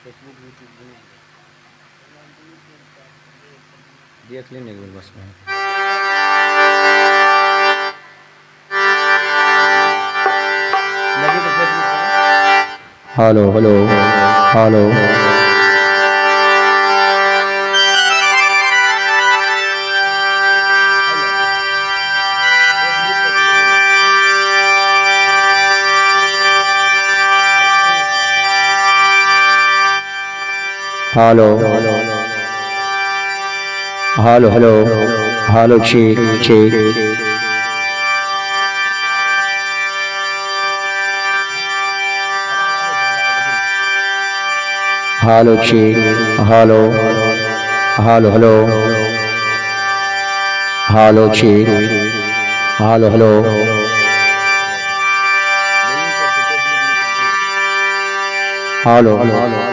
देख लेने एक बार बस में। Hello hello hello hello hello hello hello check check hello check hello hello hello hello check hello hello hello hello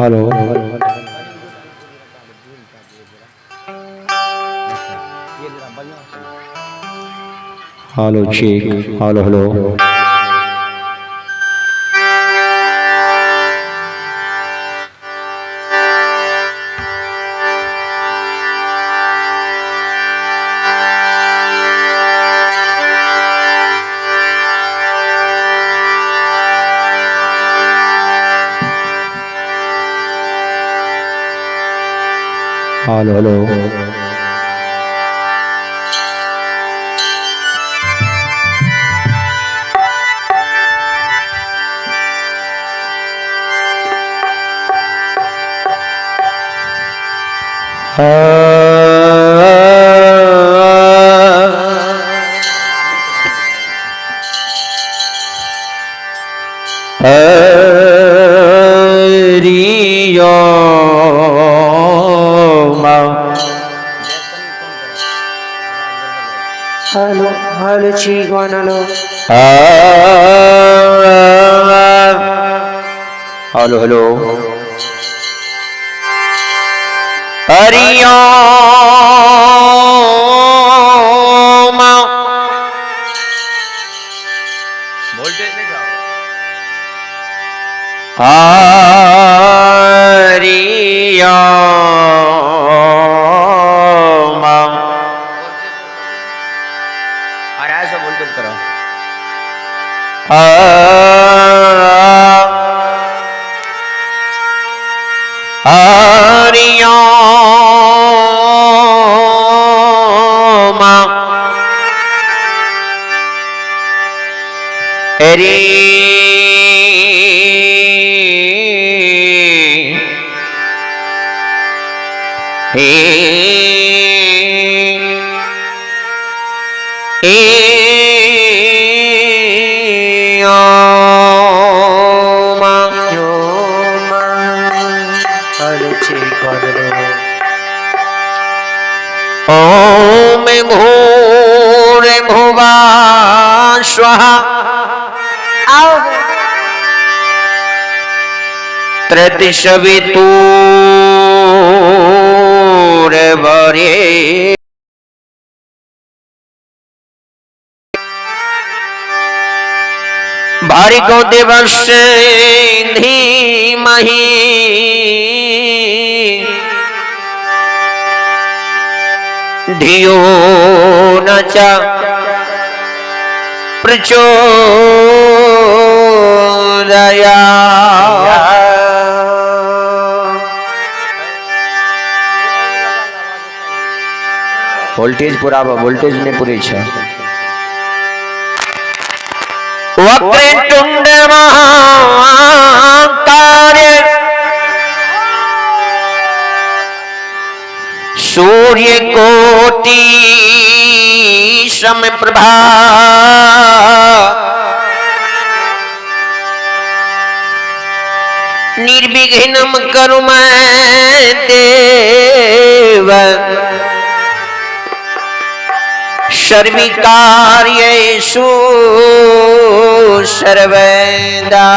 hello hello check hello hello hello hello hello hello ठीक hello hello hello Hariom voltage ले जाओ हरिओम अरे ऐसा voltage करो हरिओम हरि ओम भूर्भुवः स्वः तृतीयवितुर्वरेण्यं भर्गो देवस्य धीमहि धियो न च प्रचोदयात् वोल्टेज पूरा वोल्टेज ने पूरी छे वक्रतुंड महाकाय सूर्यकोटि समप्रभा निर्विघ्नं कुरु मे देव सर्वकार्येषु सर्वदा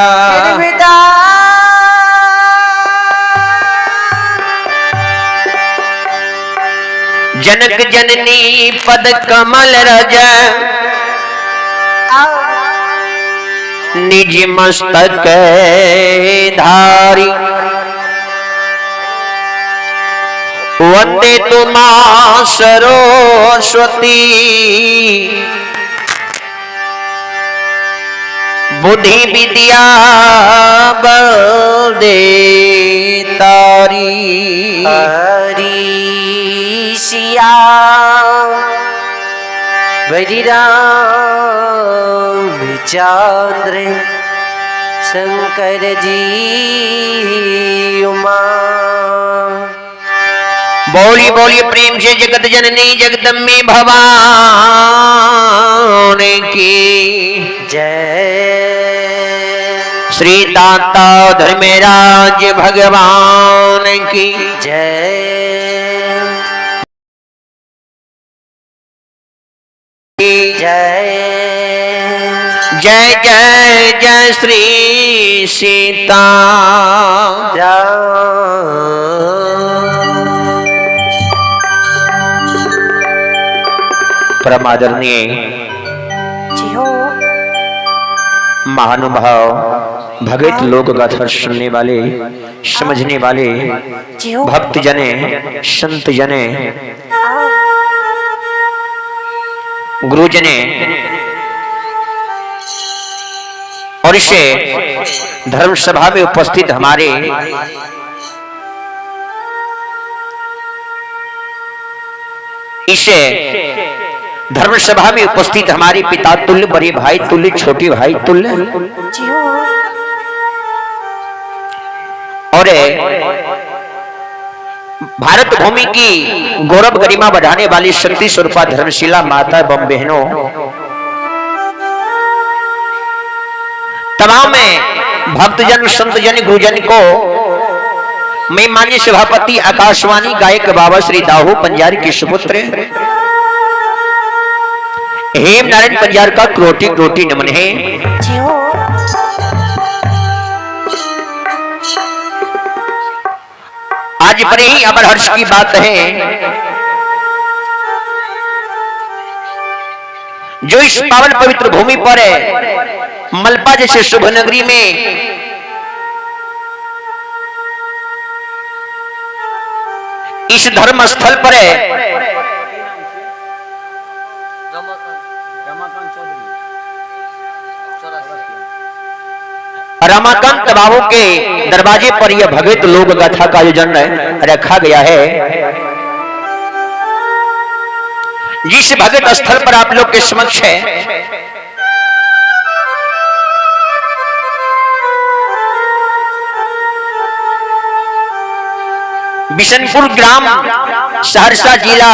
जनक जननी पद कमल रज निज मस्तक धारी वंदे तुमा सरस्वती बुद्धि विद्या बल दे तारी हरि सिया बलिरामचंद्र शंकर जी उमा बोली बोली प्रेम से जगत जननी जगदम्बे भवानी की जय श्री दाता धर्मराज भगवान की जय जय जय जय श्री सीता परम आदरणीय महानुभाव भगत लोक गाथा सुनने वाले समझने वाले भक्त जने संत जने गुरुजने और इसे धर्म सभा में उपस्थित हमारे इसे धर्म सभा में उपस्थित हमारे पिता तुल्य, बड़े भाई तुल्य, छोटे भाई तुल्य और भारत भूमि की गौरव गरिमा बढ़ाने वाली शक्ति स्वरूपा धर्मशिला माता एवं बहनों, तमाम भक्तजन संतजन गुरुजन को मैं मान्य सभापति आकाशवाणी गायक बाबा श्री दाहू पंजारी के सुपुत्र हेम नारायण पंजार का कोटि कोटि नमन है। आज बड़े ही अमर हर्ष की बात है जो इस पावन पवित्र भूमि पर मलपा जैसे शुभ नगरी में इस धर्म स्थल पर रमाकांत बाबू के दरवाजे पर यह भगत लोक गाथा का आयोजन रखा गया है। जिस भगत स्थल पर आप लोग के समक्ष है बिशनपुर ग्राम सहरसा जिला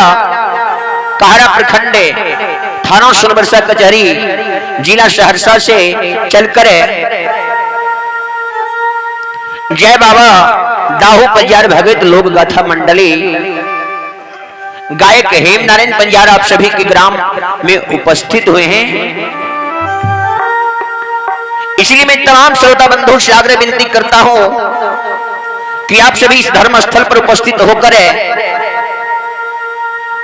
कहरा प्रखंड थाना सोनबरसा कचहरी जिला सहरसा से चलकर जय बाबा दाहू पंजार भगत लोक गाथा मंडली गायक हेम नारायण पंजार आप सभी के ग्राम में उपस्थित हुए हैं। इसलिए मैं तमाम श्रोता बंधु से आग्रह विनती करता हूं कि आप सभी इस धर्म स्थल पर उपस्थित होकर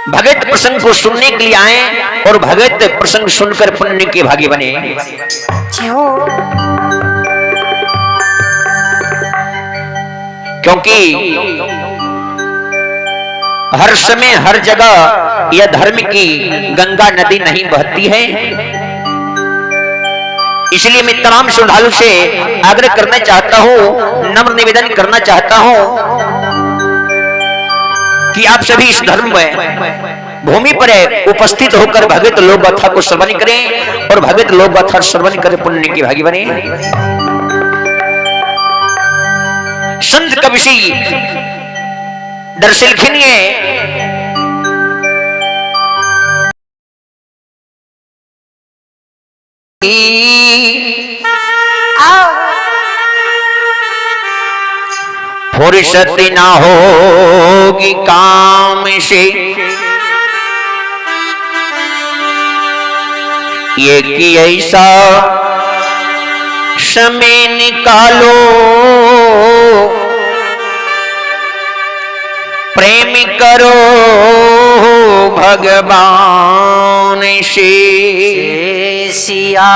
भगत प्रसंग को सुनने के लिए आए और भगत प्रसंग सुनकर पुण्य के भागी बने। क्योंकि हर समय हर जगह यह धर्म की गंगा नदी नहीं बहती है। इसलिए मैं तमाम श्रद्धालु से आग्रह करना चाहता हूं, नम्र निवेदन करना चाहता हूं कि आप सभी इस धर्म में भूमि पर उपस्थित होकर भगत लोक गाथा को श्रवण करें और भगत लोक गाथा श्रवण कर पुण्य की भागी बने। संत कवि दरअसल खिनिए फुर्सत ना होगी काम से ये कि ऐसा समय निकालो प्रेम करो भगवान से। सिया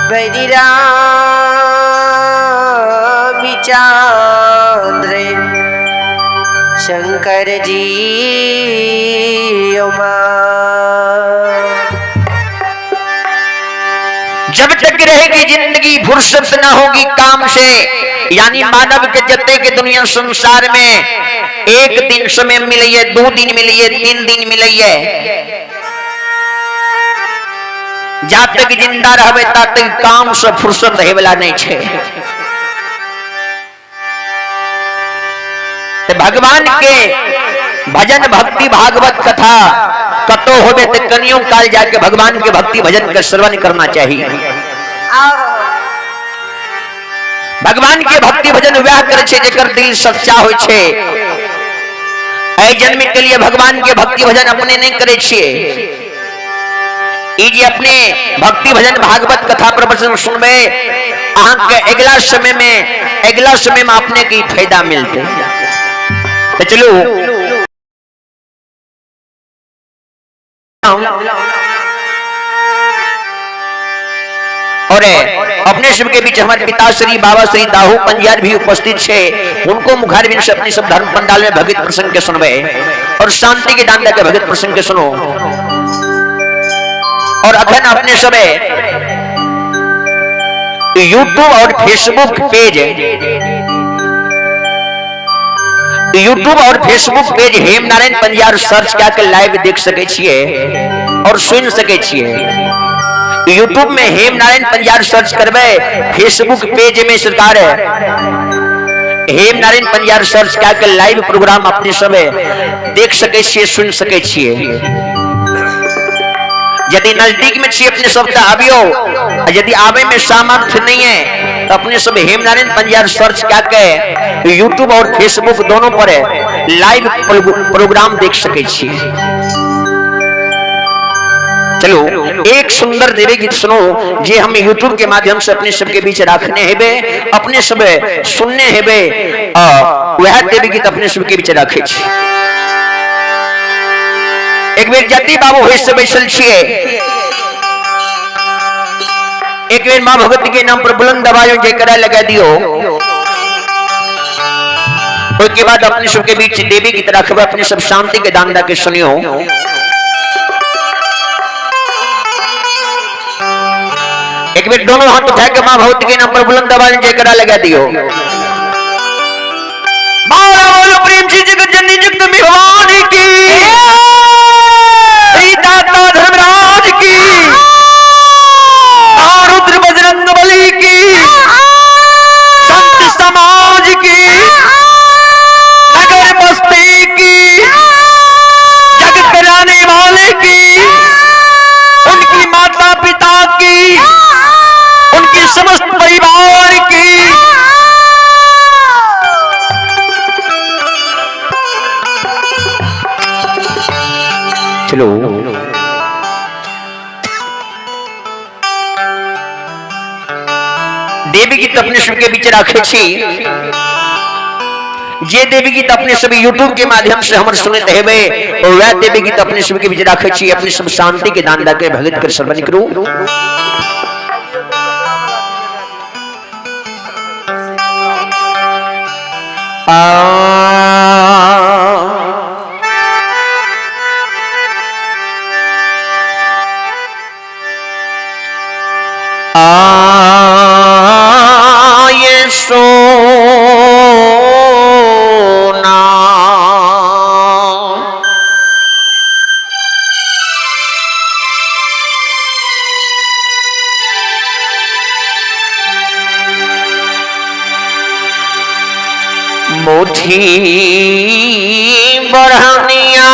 बदिरा विचांद्र शंकर जी जब तक रहेगी जिंदगी फुर्सत ना होगी काम से, यानी मानव के जते के दुनिया संसार में एक दिन समय मिलिए, 2 दिन मिलिए, 3 दिन मिलिए, जब तक जिंदा रहबे तब तक काम से फुर्सत रहे वाला नहीं छे। तो भगवान के भजन भक्ति भागवत कथा कतो होबे तो कनियों काल जाके भगवान के भक्ति भजन का श्रवण करना चाहिए। भगवान के भक्ति भजन वह करे छे जेकर दिल सच्चा होय छे। ऐ जन्म के लिए भगवान के भक्ति भजन अपने नहीं करे छिए, ई जी अपने भक्ति भजन भागवत कथा प्रवचन सुनबे अहाँ के अगला समय में अपने की फायदा मिलते। तो चलो और अपने सब के बीच हमारे पिता श्री बाबा श्री दाहू पंजार भी उपस्थित है। उनको मुखारबिंद से अपने सब धर्म पंडाल में भगत प्रसंग के सुनबे और शांति के दान के भगत प्रसंग के सुनो। और अखन अपने सब यूट्यूब और फेसबुक पेज हेमनारायण पंजार सर्च करके लाइव देख सके छिए और सुन सके छिए। यूट्यूब में हेमनारायण पंजार सर्च करबे, फेसबुक पेज में सरकार हेमनारायण पंजार सर्च करके लाइव प्रोग्राम अपने सब देख सके छिए सुन सके छिए। यदि नजदीक में छी अपने सब आबियो, यदि आवे में सामर्थ्य नहीं है तो अपने सब हेमनारायण पंजार सर्च करके यूट्यूब और फेसबुक दोनों पर लाइव प्रोग्राम देख सके छिए। चलो एक सुंदर देवी गीत सुनो जे हम यूट्यूब के माध्यम से अपने सबके बीच रखने हेबे, अपने सब सुनने हेबे, वह देवी गीत अपने सबके बीच रखे छी। एक बेर जति बाबू होश से बैसल छिए, एक बेर मां भगवती के नाम पर बुलंद आवाज जय करा लगा दियो। उसके बाद अपने सबके बीच देवी गीत रखबे, अपने सब शांति के दान के सुनियो। एक बार दोनों हाथ उठा के मां भगवती के नाम पर बुलंद आवाज जय करा लगा दियो। बोलो बोलो प्रेम से जगत जननी जगत में भवानी की, दाता धर्मराज की, रुद्र बजरंग बली की, संत समाज की, नगर बस्ती की, जग कराने वाले की, उनकी माता पिता की, उनके समस्त परिवार की, चलो देवी गीत अपने सबके बीच रखे छी। जे देवी गीत अपने सब यूट्यूब के माध्यम से हमर सुनते हेबे और वह देवी गीत अपने सबके बीच रखे छी। अपने सब शांति के दान के भगत कर श्रवण करू। ये सोना मुठी बढ़निया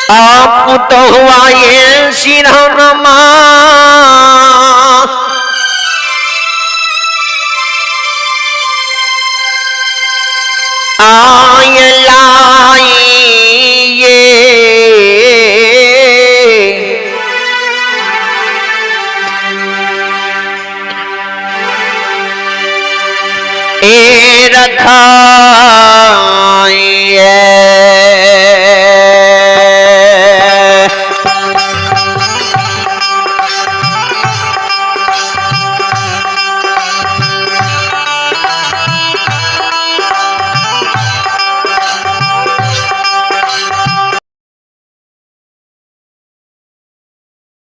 आप तो हुआ ये सिरहनमा आय लाई ये ए रखा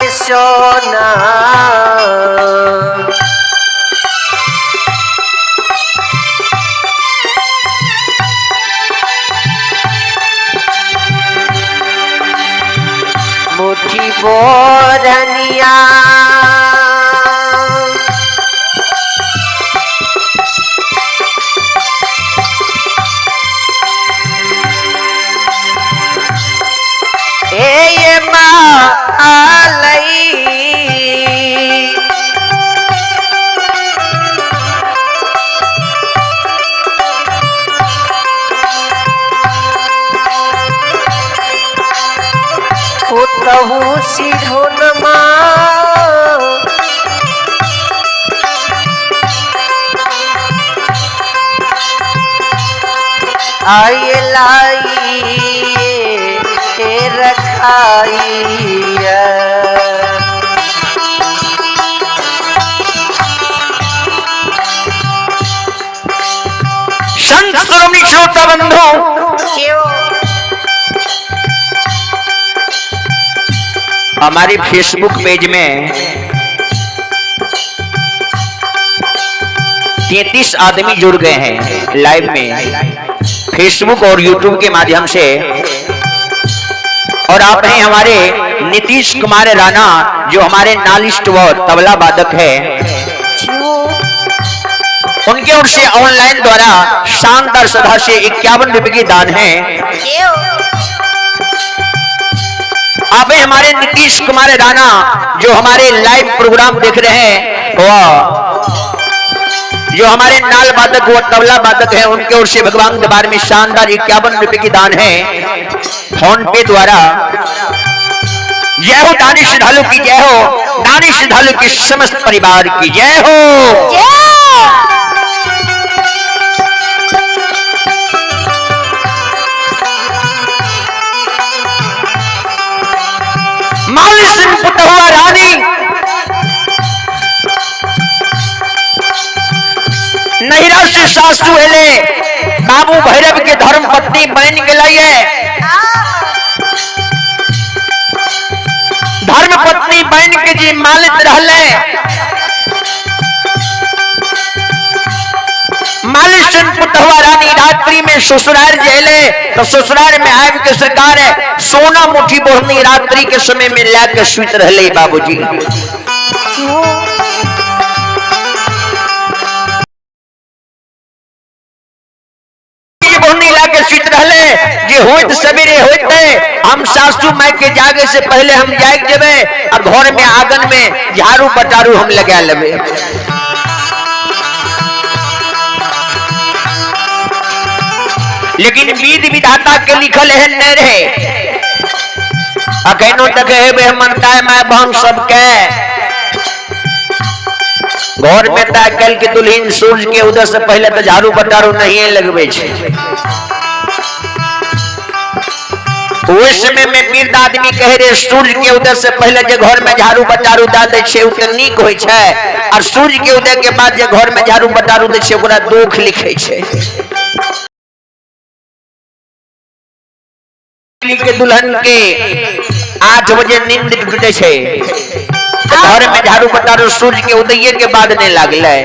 सोना मुट्ठी बोधनिया ये मालई होतहु सिधोनमा आए लाई रखाइया संत श्रोमणी श्रोता बंधु, हमारे फेसबुक पेज में 33 आदमी जुड़ गए हैं लाइव में, फेसबुक और यूट्यूब के माध्यम से। और आप हैं हमारे नीतीश कुमार राणा, जो हमारे नालिस्ट व तबला वादक है। उनके ओर से ऑनलाइन द्वारा शानदार सभा से 51 रुपए की दान है। आप हैं हमारे नीतीश कुमार राणा, जो हमारे लाइव प्रोग्राम देख रहे हैं, वह जो हमारे नाल वादक व तबला वादक है, उनके ओर से भगवान दरबार में शानदार 51 रुपए की दान है फोन पे द्वारा। जय हो दानी श्रद्धालु की जय हो, दानी श्रद्धालु के समस्त परिवार की जय हो। माली सिंह पुटहुआ रानी, नहिरा से सासू हेले बाबू भैरव के धर्म पत्नी बन गए, धर्म पत्नी बन के जी मालित रहले। माली सिंह पुटहुआ रानी रात्रि में ससुराल जेले, तो ससुराल में आए के सरकार है सोना मुठी बोहनी रात्रि के समय में लाके सुत रहले बाबूजी। होत सवेरे होते हम सासू माई के जागे से पहले हम जाग जेबे और घर में आंगन में झाड़ू पटारू हम लगा लेबे। लेकिन विधि विधाता के लिखल है नहीं रहे, अखनो तक है मनता है मैं बहन सबके घर में कल के दुल्हन सूरज के उदय से पहले तो झाड़ू पटारू नहीं लगबे छे। उस समय में वृद्ध आदमी कहे रे सूर्य के उदय से पहले जो घर में झाड़ू पटारू दा दे छे उते नीक होय छे, और सूर्य के उदय के बाद जो घर में झाड़ू पटारू दे छे ओकरा दुख लिखे छे। के दुल्हन के 8 बजे नींद टूटे छे, घर में झाड़ू पटारू सूर्य के उदय के बाद नहीं लागले,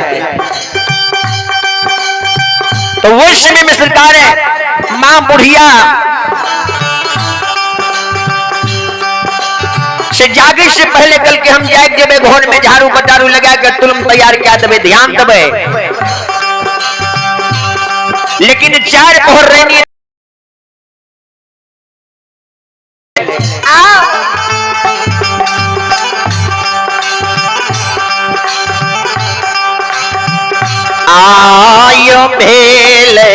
तो वो समय में सरकार है मां बुढ़िया से जागे से पहले कल के हम जाग जेबे घर में झाड़ू पटारू लगा के तुलम तैयार क्या देबे ध्यान देबे। लेकिन 4 पहर रहनी आयो भेले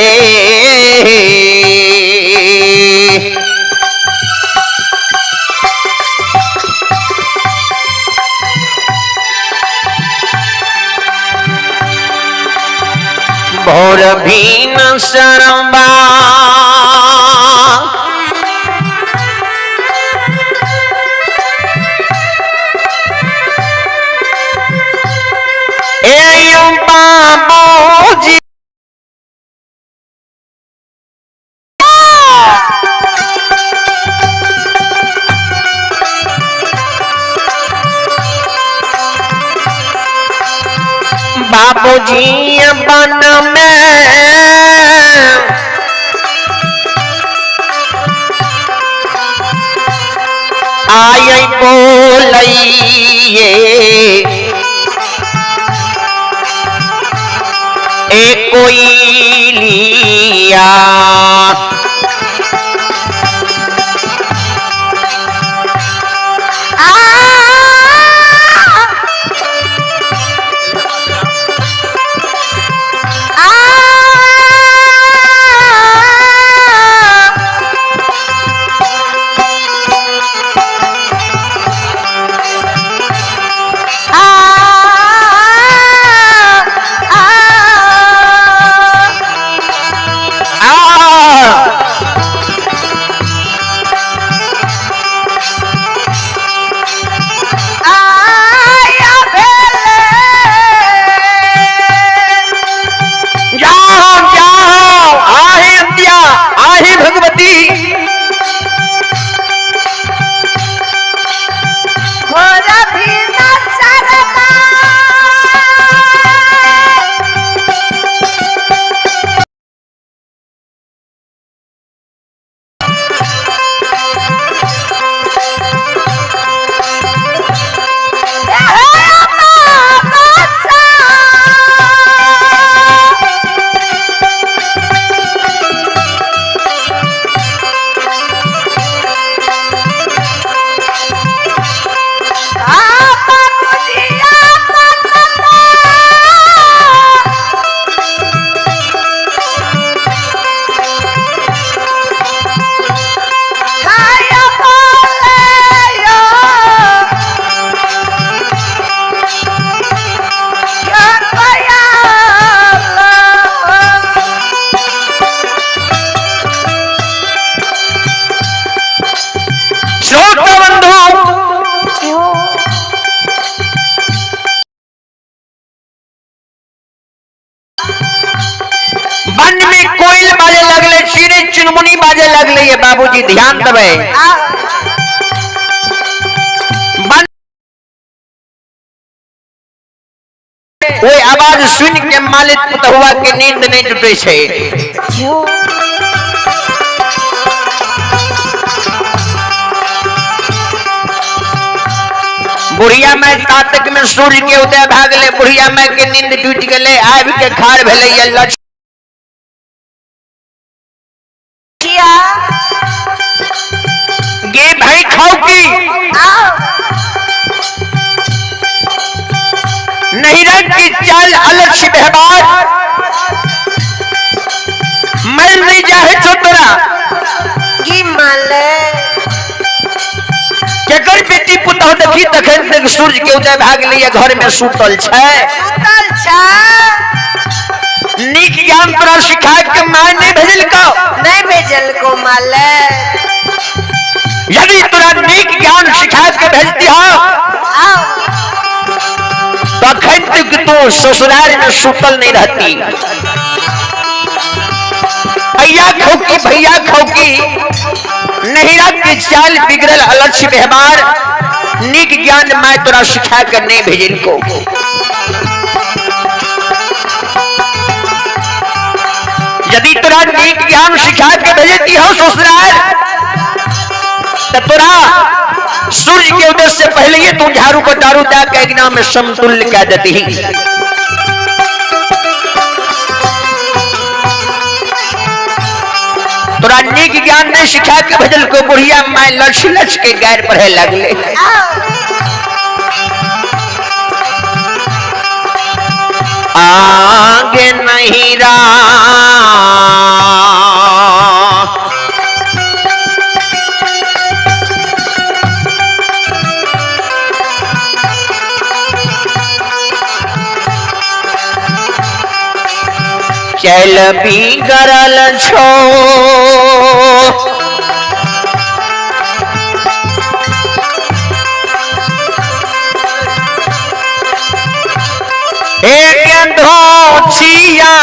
भोर भी न शर्मा बाबूजी बाबूजी बन में आय बोलइए ए कोई लिया वन में कोयल बाजे लगले, चिड़ै चुनमुनी बाजे लगले। ये बाबूजी ध्यान देवे। वो आवाज सुन के मालिक पुतहुआ के नींद नहीं टूटे छे। बुढ़िया माय तातक में सूर्य के उदय भागले, बुढ़िया माय के नींद टूट गले। आब के खार भेले गे भाई खाओ की नहीं रंग की चाल अलग व्यवहार मैं नहीं जाहे छोटरा की माले केकर बेटी पुतह देखी तखन तक सूर्य के उदय भाग लिया घर में सुतल छे। नीक ज्ञान तोरा सिखा के मां नहीं भेजल को माले। यदि तोरा नीक ज्ञान सिखा के भेजती हो तखन तक तो ससुराल में सुतल नहीं रहती। भैया खौकी नहिरा की चाल बिगड़ल अलक्ष्य व्यवहार नीक ज्ञान मैं तोरा सिखा कर नहीं भेजिल को। यदि तोरा नीक ज्ञान सिखा के भेजती हो ससुराल तो तोरा सूर्य के उदय से पहले ही तू झाड़ू पटारू दा के इग्ना में समतुल्य कह देती ही। तोरा नीक ज्ञान नहीं सिखा के भेजल को बुढ़िया माय लक्ष लक्ष के गैर पढ़े लगले। आगे नहीं चल बिगड़ल छो एक धोचिया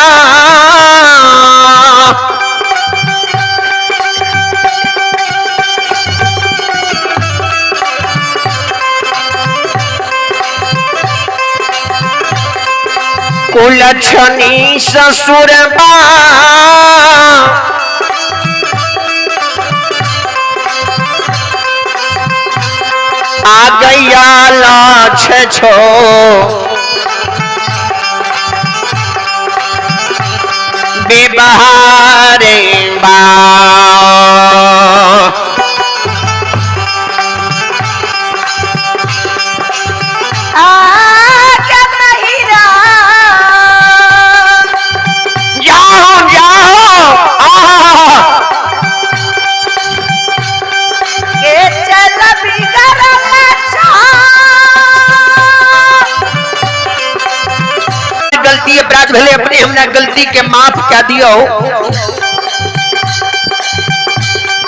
कुलछनी ससुरबा आ गया लाछ छो बेबहारे बा गलती अपराध भले अपने हमने गलती के माफ क्या दियो।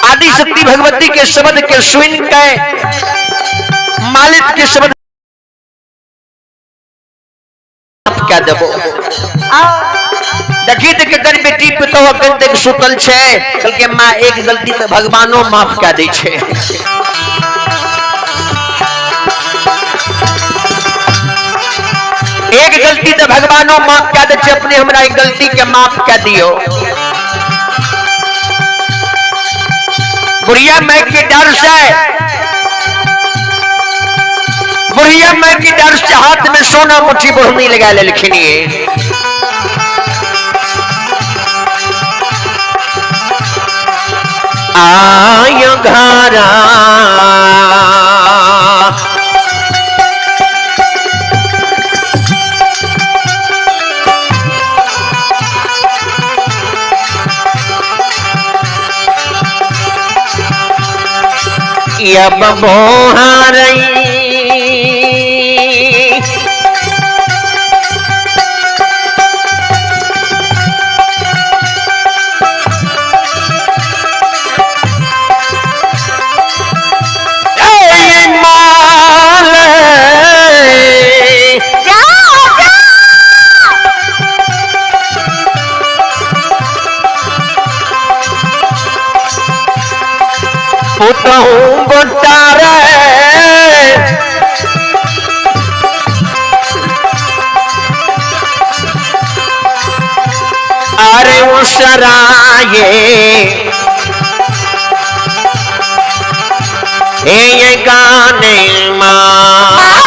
आदि शक्ति भगवती के शब्द के सुन के मालिक के शब्द क्या देबो। देखी तो कर बेटी पे तो अकन तक सुतल छे कल के मां एक गलती तो भगवानो माफ क्या दे छे। एक गलती तो भगवानो माफ क्या दे छे अपने हमरा एक गलती के माफ क्या दियो। बुढ़िया मैं के डर से बुढ़िया मैं के डर से हाथ में सोना मुट्ठी बढ़नी लगा ले लिखनी आयो घरा अब बोहारई पुतहूँ गोटारे अरे उसराये ये गाने माँ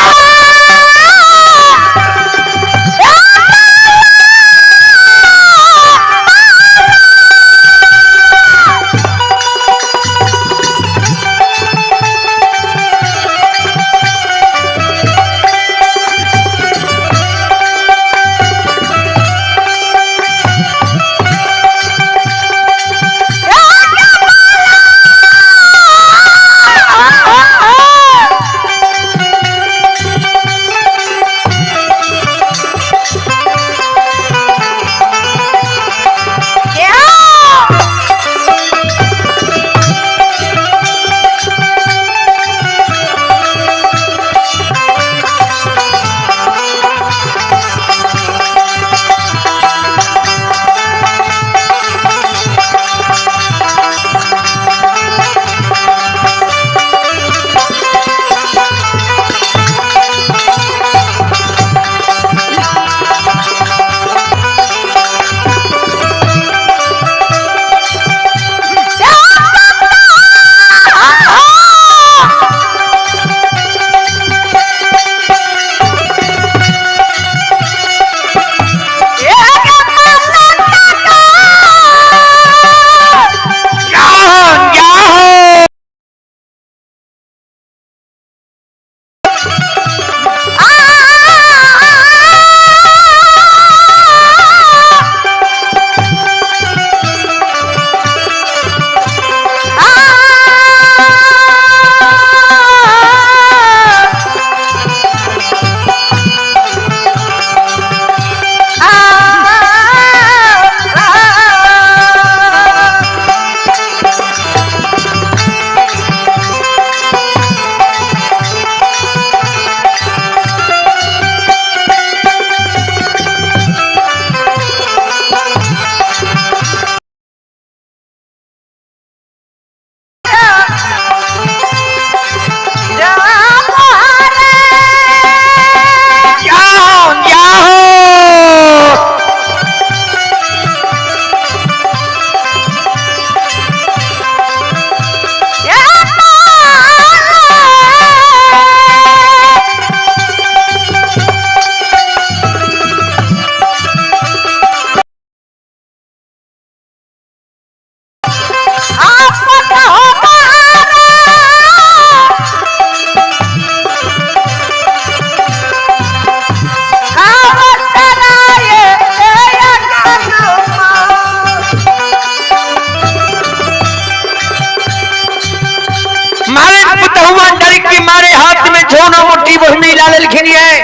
मारे पुतहुआ डर के मारे हाथ में झोनो मुट्ठी बहनी लालखिन है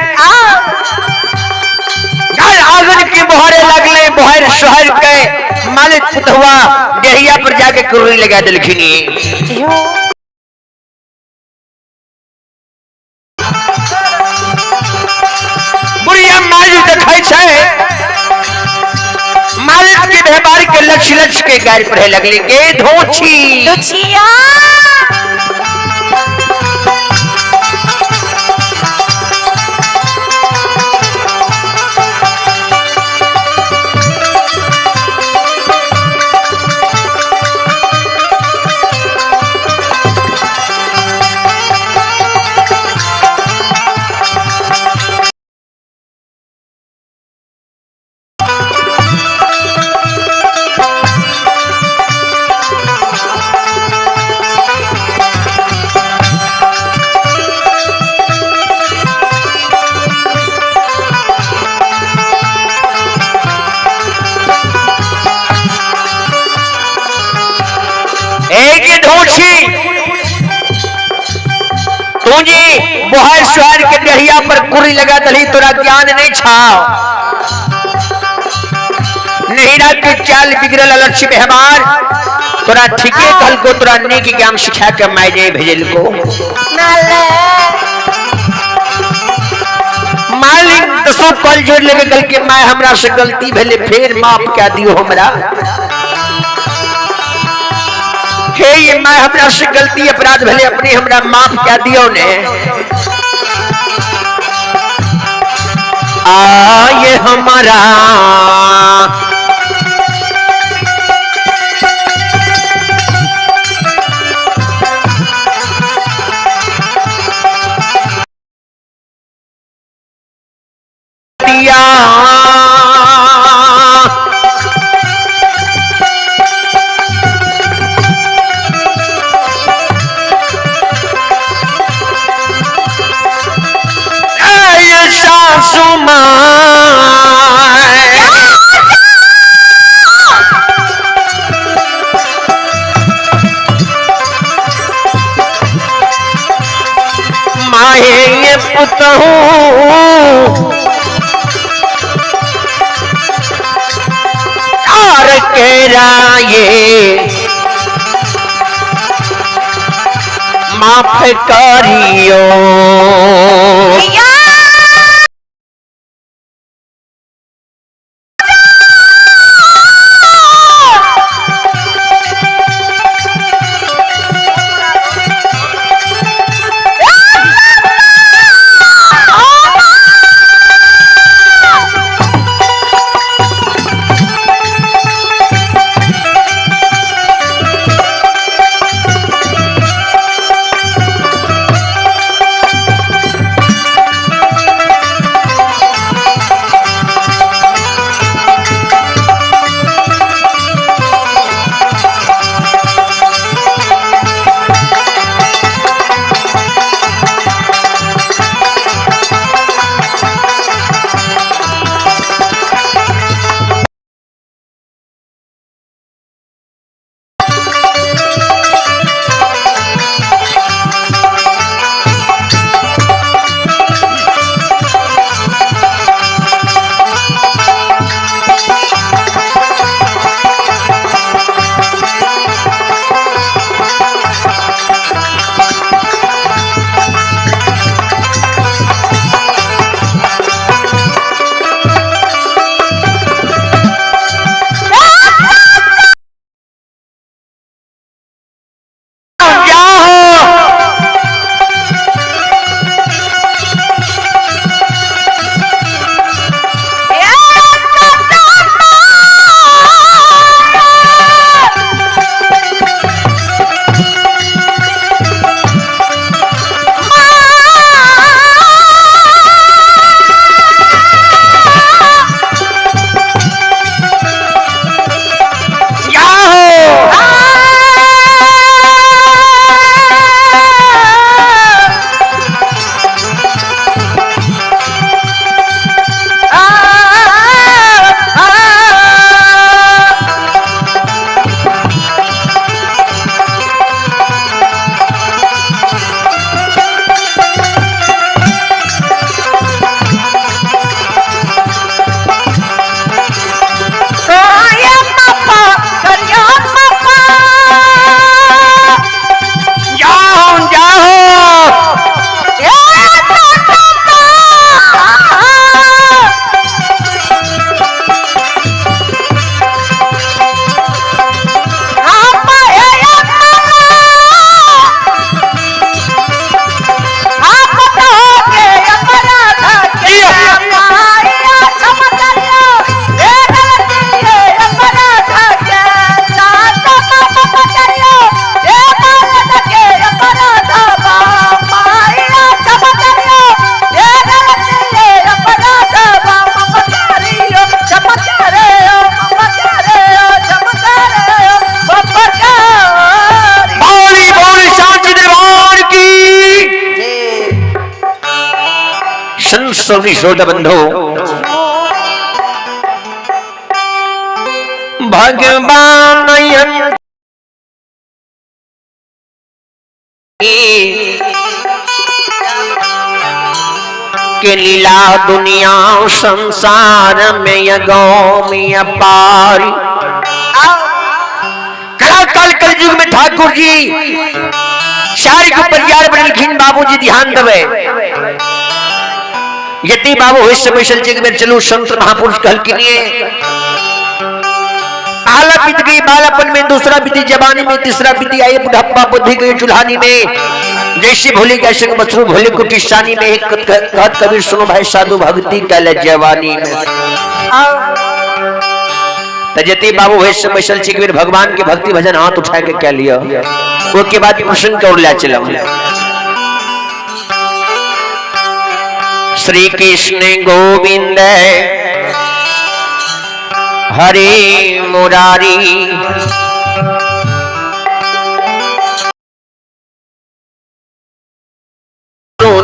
घर आंगन के बहरे लगले बहर शहर के मालिक पुतहुआ डेहिया पर जाके कुर्री लगा दिलखिन बुढ़िया माली देखे छे मालिक के व्यवहार के लक्ष्य लक्ष्य के गाय पढ़े लगले के धोछी दुछिया तुझे बोहर शहर के डेहिया पर कुर्री लगा दली तोरा ज्ञान नहीं छाओ नहीं के चाल बिगड़ल लक्ष्य व्यवहार तोरा ठीके कल को तोरा नेक ज्ञान सिखा के माय जे भेजल को मालिक दसो कल जोड़ लेके कल के माय हमरा से गलती भेले फिर माफ क्या दियो हमरा हे ये माय हमरा से गलती अपराध भेले अपने हमरा माफ क्या दियो ने ये हमारा माहे पुतहू और केराये माफ करियो सोनी श्रोता बंधो, भगवान के लीला दुनिया संसार में यगौमी अपार। कल कलयुग में ठाकुर जी शारी को परिवार बनलखिन। बाबूजी ध्यान देवे, यदि बाबू हुई स्पेशल जग में चलो संत महापुरुष कहल के लिए आला बीत गई बालापन में, दूसरा बीती जवानी में, तीसरा बीती आई बुढ़ापा, बुद्धि गई चुल्हानी में। जैसे भोले कैसे मछरू भोले को टिशानी में। एक कहत कबीर सुनो भाई साधु भक्ति कल जवानी में। तजती बाबू हुए स्पेशल चिकवीर भगवान के भक्ति भजन हाथ उठा के क्या लिया। वो के बाद प्रश्न कर लिया चला। श्री कृष्ण गोविंद हरे मुरारी,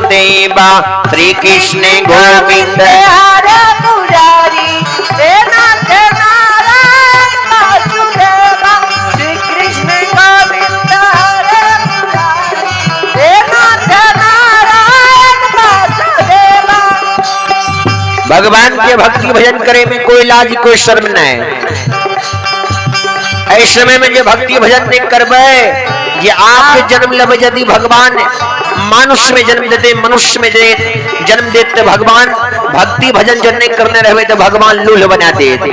देवा श्री कृष्ण गोविंद हरे मुरारी, हे नाथ नारायण वासुदेवा। श्री कृष्ण गोविंद हरे मुरारी, हे नाथ नारायण वासुदेवा। भगवान के भक्ति भजन करे में कोई लाज कोई शर्म नहीं। ऐसे समय में जो भक्ति भजन नहीं करबे, ये आपके जन्म लगे यदि भगवान मनुष्य में जन्म देते, मनुष्य में जन्म देते भगवान भक्ति भजन जन नहीं करने रहे तो भगवान लूल बना देते।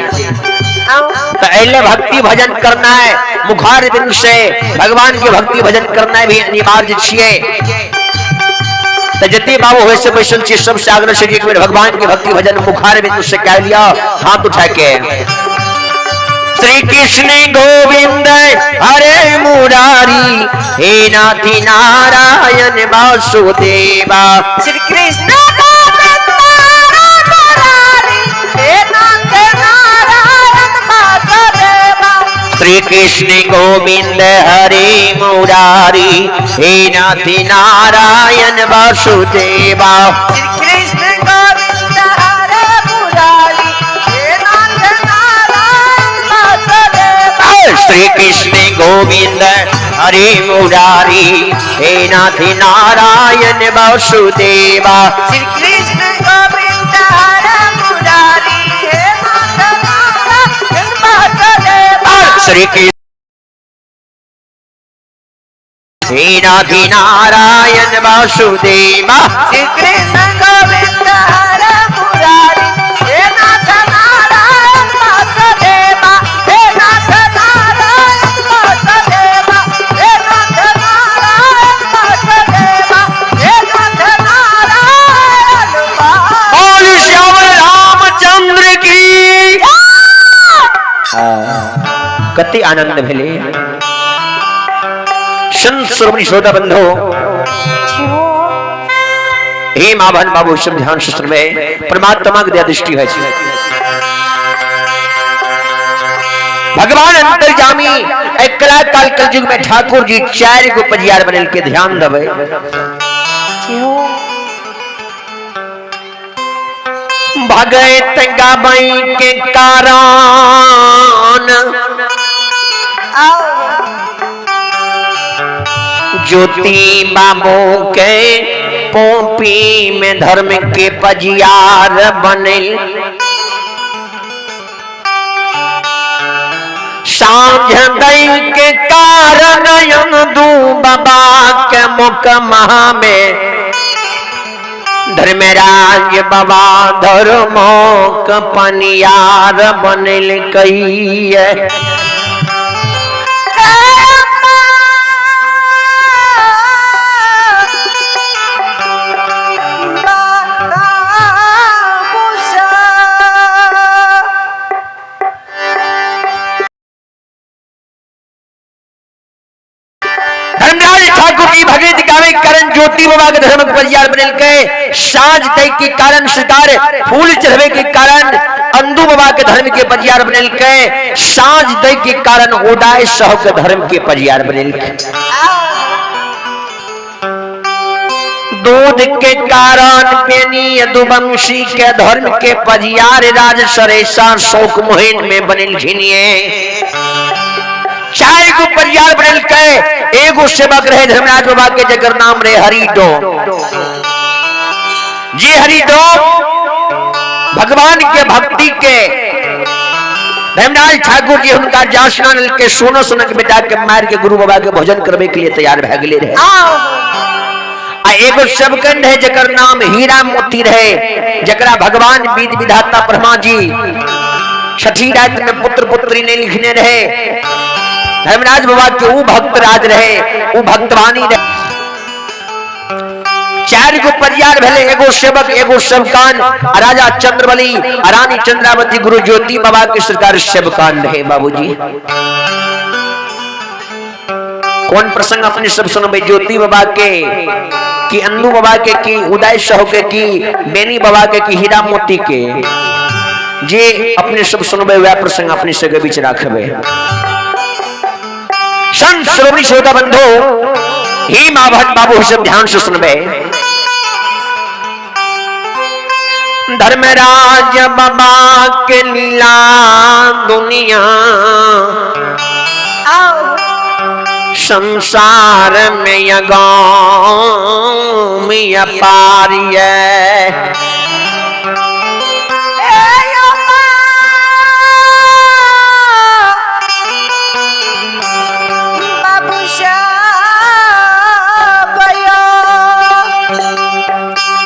तो ऐले भक्ति भजन करना है मुखार बिंदु से। भगवान के भक्ति भजन करना भी अनिवार्य छे। तो जति बाबू हुए से वैष्णव चीज सबसे आग्रह से भगवान के भक्ति भजन मुखार बिंदु से कह लिया हाथ उठा के। श्री कृष्ण गोविंद हरे मुरारी, हे नाथी नारायण वासुदेवा। श्री कृष्ण गोविंद हरे मुरारी, हे नाथ नारायण वासुदेवा। श्री कृष्ण गोविंद हरे मुरारी, हे नाथी नारायण वासुदेवा। श्री कृष्ण गोविंद हरे मुरारी, हे नाथ नारायण वासुदेवा। श्री कृष्ण गोविंद हरे मुरारी, हे नाथी नारायण वासुदेवा। श्री कृष्ण गोविंद हरे मुरारी, हे नाथ नारायण वासुदेवा। श्री कृष्ण हे नाथी नारायण वासुदेवा। श्री कृष्ण गोविंद हरे मुरारी, हे नाथ नारायण वासुदेवा। हे नाथ नारायण वासुदेवा, हे नाथ नारायण वासुदेवा, हे नाथ नारायण वासुदेवा। बोल श्याम रामचंद्र की। कति आनंद भेले संत श्रोमणी श्रोता बंधो। हे मां बहन बाबू सब ध्यान से सुनबे। परमात्मा के दया दृष्टि है। भगवान अंतर्यामी एकला काल कलयुग में ठाकुर जी 4 गो परिवार बनल के ध्यान देवे। भगत गाबई के कारण ज्योति बाबू के पोपी में धर्म के पजियार बने। सांझ दई के कारण यंदू बाबा के मुकमा में धर्मराज बाबा धर्मो का पनियार बनल कही है। भगत गावे कारण ज्योति बाबा के धर्म परिवार बनल के साज दे के कारण सरकार फूल चढ़वे के कारण अंदू बाबा के धर्म के परिवार बनल के साज दे के कारण ओडाय सह के धर्म के परिवार बनल के। दूध के कारण पेनी यदुवंशी के धर्म के पजियार राज सरेसा शोक मोहिन में बनिल घिनिए 4 गो परिवार बनल के एगो सेवक रहे धर्मराज बाबा के जगर नाम रहे हरिडो जी हरिडो भगवान के भक्ति के धर्मराज ठाकुर जी उनका जासना के सोनो के बेटा के मार के गुरु बाबा के भोजन करने के लिए तैयार भए गेले रहे आ एगो सेवकन रहे जकर नाम हीरा मोती रहे जकरा भगवान विधि विधाता ब्रह्मा जी छठी रात में पुत्र पुत्री ने लिखने रहे धर्मराज बाबा के वो भक्त राज रहे वो भक्तवानी रहे 4 गो परिवार भले एगो सेवक एगो सेवकान राजा चंद्रबली रानी चंद्रावती गुरु ज्योति बाबा के सरकार सेवकान रहे बाबूजी कौन प्रसंग अपने सब सुनबे ज्योति बाबा के कि अन्नू बाबा के कि उदय साहू के कि बेनी बाबा के कि हीरा मोती के जे अपने सब सुनबे वह प्रसंग अपने से के बीच रखबे संत श्रोमणी श्रोता बंधु ही मां भट्ट बाबू सब ध्यान से सुनबे धर्मराज बाबा के लीला दुनिया संसार में यगाम अपार्य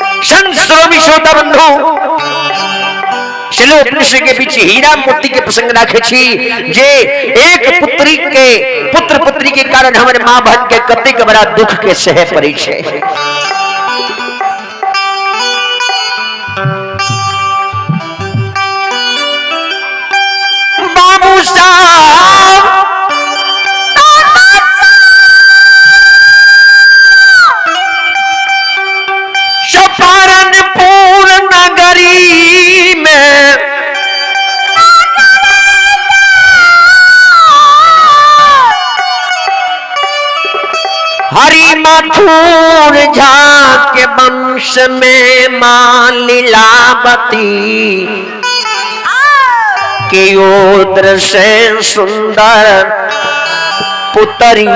श्रोता बंधु चलो उपनिषद के पीछे हीरा मोती के प्रसंग रखे छी जे एक पुत्र पुत्री के कारण हमारे मां बहन के कतेक बड़ा दुख के सह पड़ी छे बाबू साहब चंपारणपुर नगरी में हरि मथुर झा के वंश में मां लीलावती के ओद्र से सुंदर पुत्री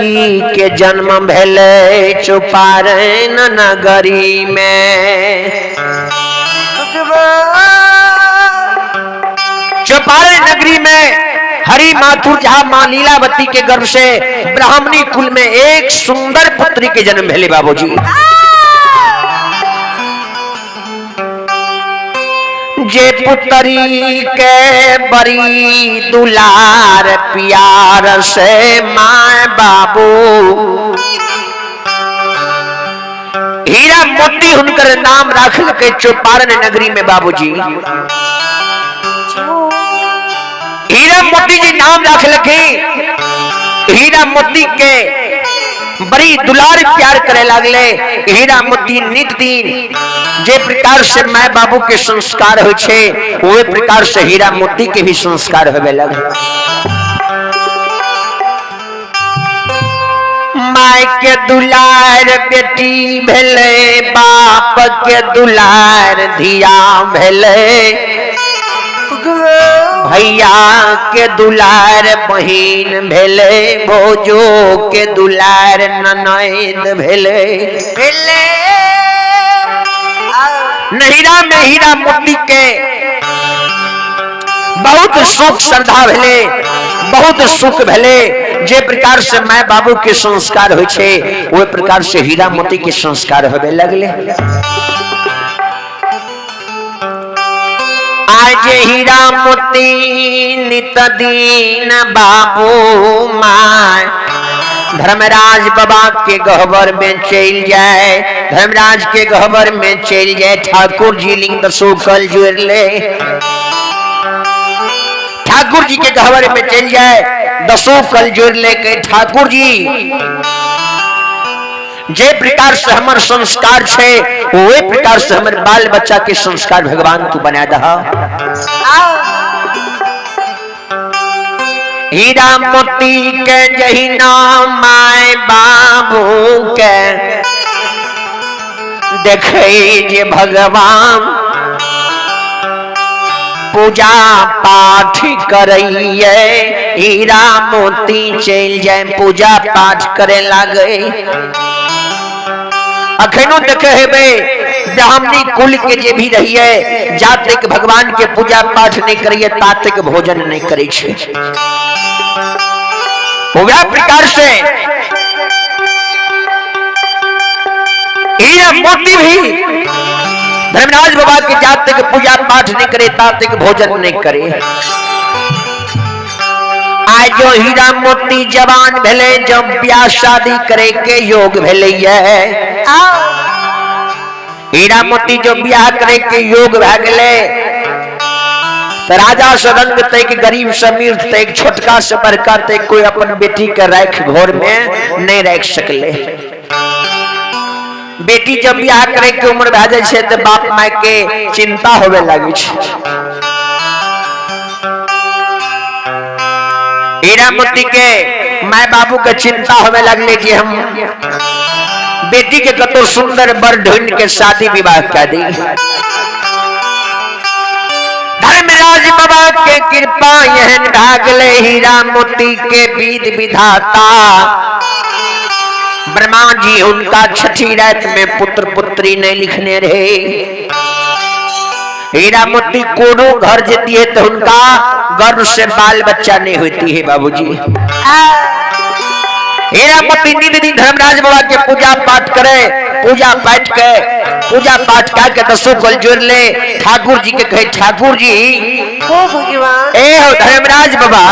के जन्म भेले चंपारण नगरी में चंपारण नगरी में हरि माथुर झा मां लीलावती के गर्भ से ब्राह्मणी कुल में एक सुंदर पुत्री के जन्म भेले बाबूजी जे पुत्री के बड़ी दुलार प्यार से माँ बाबू हीरा मोती हुनकर नाम राखल के चंपारण नगरी में बाबूजी हीरा मोती जी नाम राखल के हीरा मोती के बड़ी दुलार प्यार करे लागले हीरा मोती नित दिन जे प्रकार से माय बाबू के संस्कार हो छे वही प्रकार से हीरा मोती के भी संस्कार होवे लगे माय के दुलार बेटी भेले बाप के दुलार धिया भेले भैया के दुलार बहिन भेले भोजो के दुलार ननद भेले नहीरा में हीरा मोती के बहुत सुख श्रद्धा भेले बहुत सुख भेले जे प्रकार से माय बाबू के संस्कार होय छे ओय प्रकार से हीरा मोती के संस्कार होवे लगले आज हीरा मोती नित दिन बाबू माय धर्मराज बाबा के गहबर में चल जाए धर्मराज के गहबर में चल जाए ठाकुर जी लिंग दसो कल जोड़ ले ठाकुर जी के गहबर में चल जाए 10 कल जोड़ ले के ठाकुर जी जे प्रकार से हमार संस्कार छे वही प्रकार से हमारे बाल बच्चा के संस्कार भगवान तू बना दहा हीरा मोती के जही नाम माय बाबू के देखे जे भगवान पूजा पाठ करइए, हीरा मोती चल जाए पूजा पाठ करे लागे। अखनो देखे हेबे ब्राह्मणी कुल के जे भी रहिए, जब तक भगवान के पूजा पाठ नहीं करिए तात तक भोजन नहीं करे छे। वह प्रकार से हीरा मोती भी धर्मराज बाबा के जात तक पूजा पाठ नहीं करे तात तक भोजन नहीं करे। आज जो हीरा मोती जवान भेले, जब ब्याह शादी करे के योग भेले, हीरा मोती जो ब्याह करे के योग भ गए तो राजा से रंग तक, गरीब से अमीर तक, छोटका से बड़का तक कोई अपन बेटी के राख घर में नहीं रख सकले। बेटी जब ब्याह करे के उम्र भ जाए छे तो बाप माय के चिंता होवे लागे छे। हीरा मोती के माय बाबू के चिंता होवे लगले कि हम बेटी के कतो सुंदर बर ढूंढ के शादी विवाह कर दी। धर्मराज बाबा के कृपा यहन भागले, हीरा मोती के विध विधाता ब्रह्मा जी उनका छठी रात में पुत्र पुत्री नहीं लिखने रहे। हीरा मोती कोनो घर जेती है तो उनका गर्भ से बाल बच्चा नहीं होती है बाबूजी। हीरा मोती नित दिन धर्मराज बाबा के पूजा पाठ करे, पूजा पाठ करके दसों कल जोड़ ले। ठाकुर जी के कहे ठाकुर जी हो भगवान ए हो धर्मराज बाबा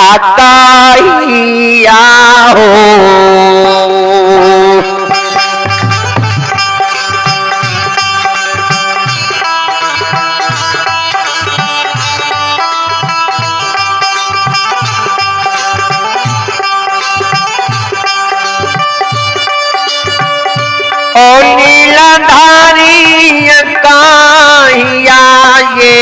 आकाइया हो। ओ नीलाधारी काहिया ये,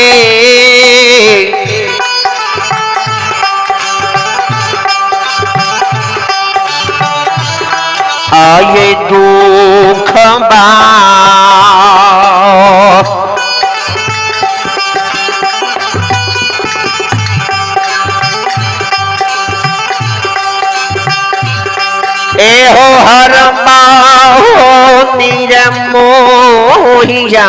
आये दुख बा ए हो हर बाहो नीर मोहिया।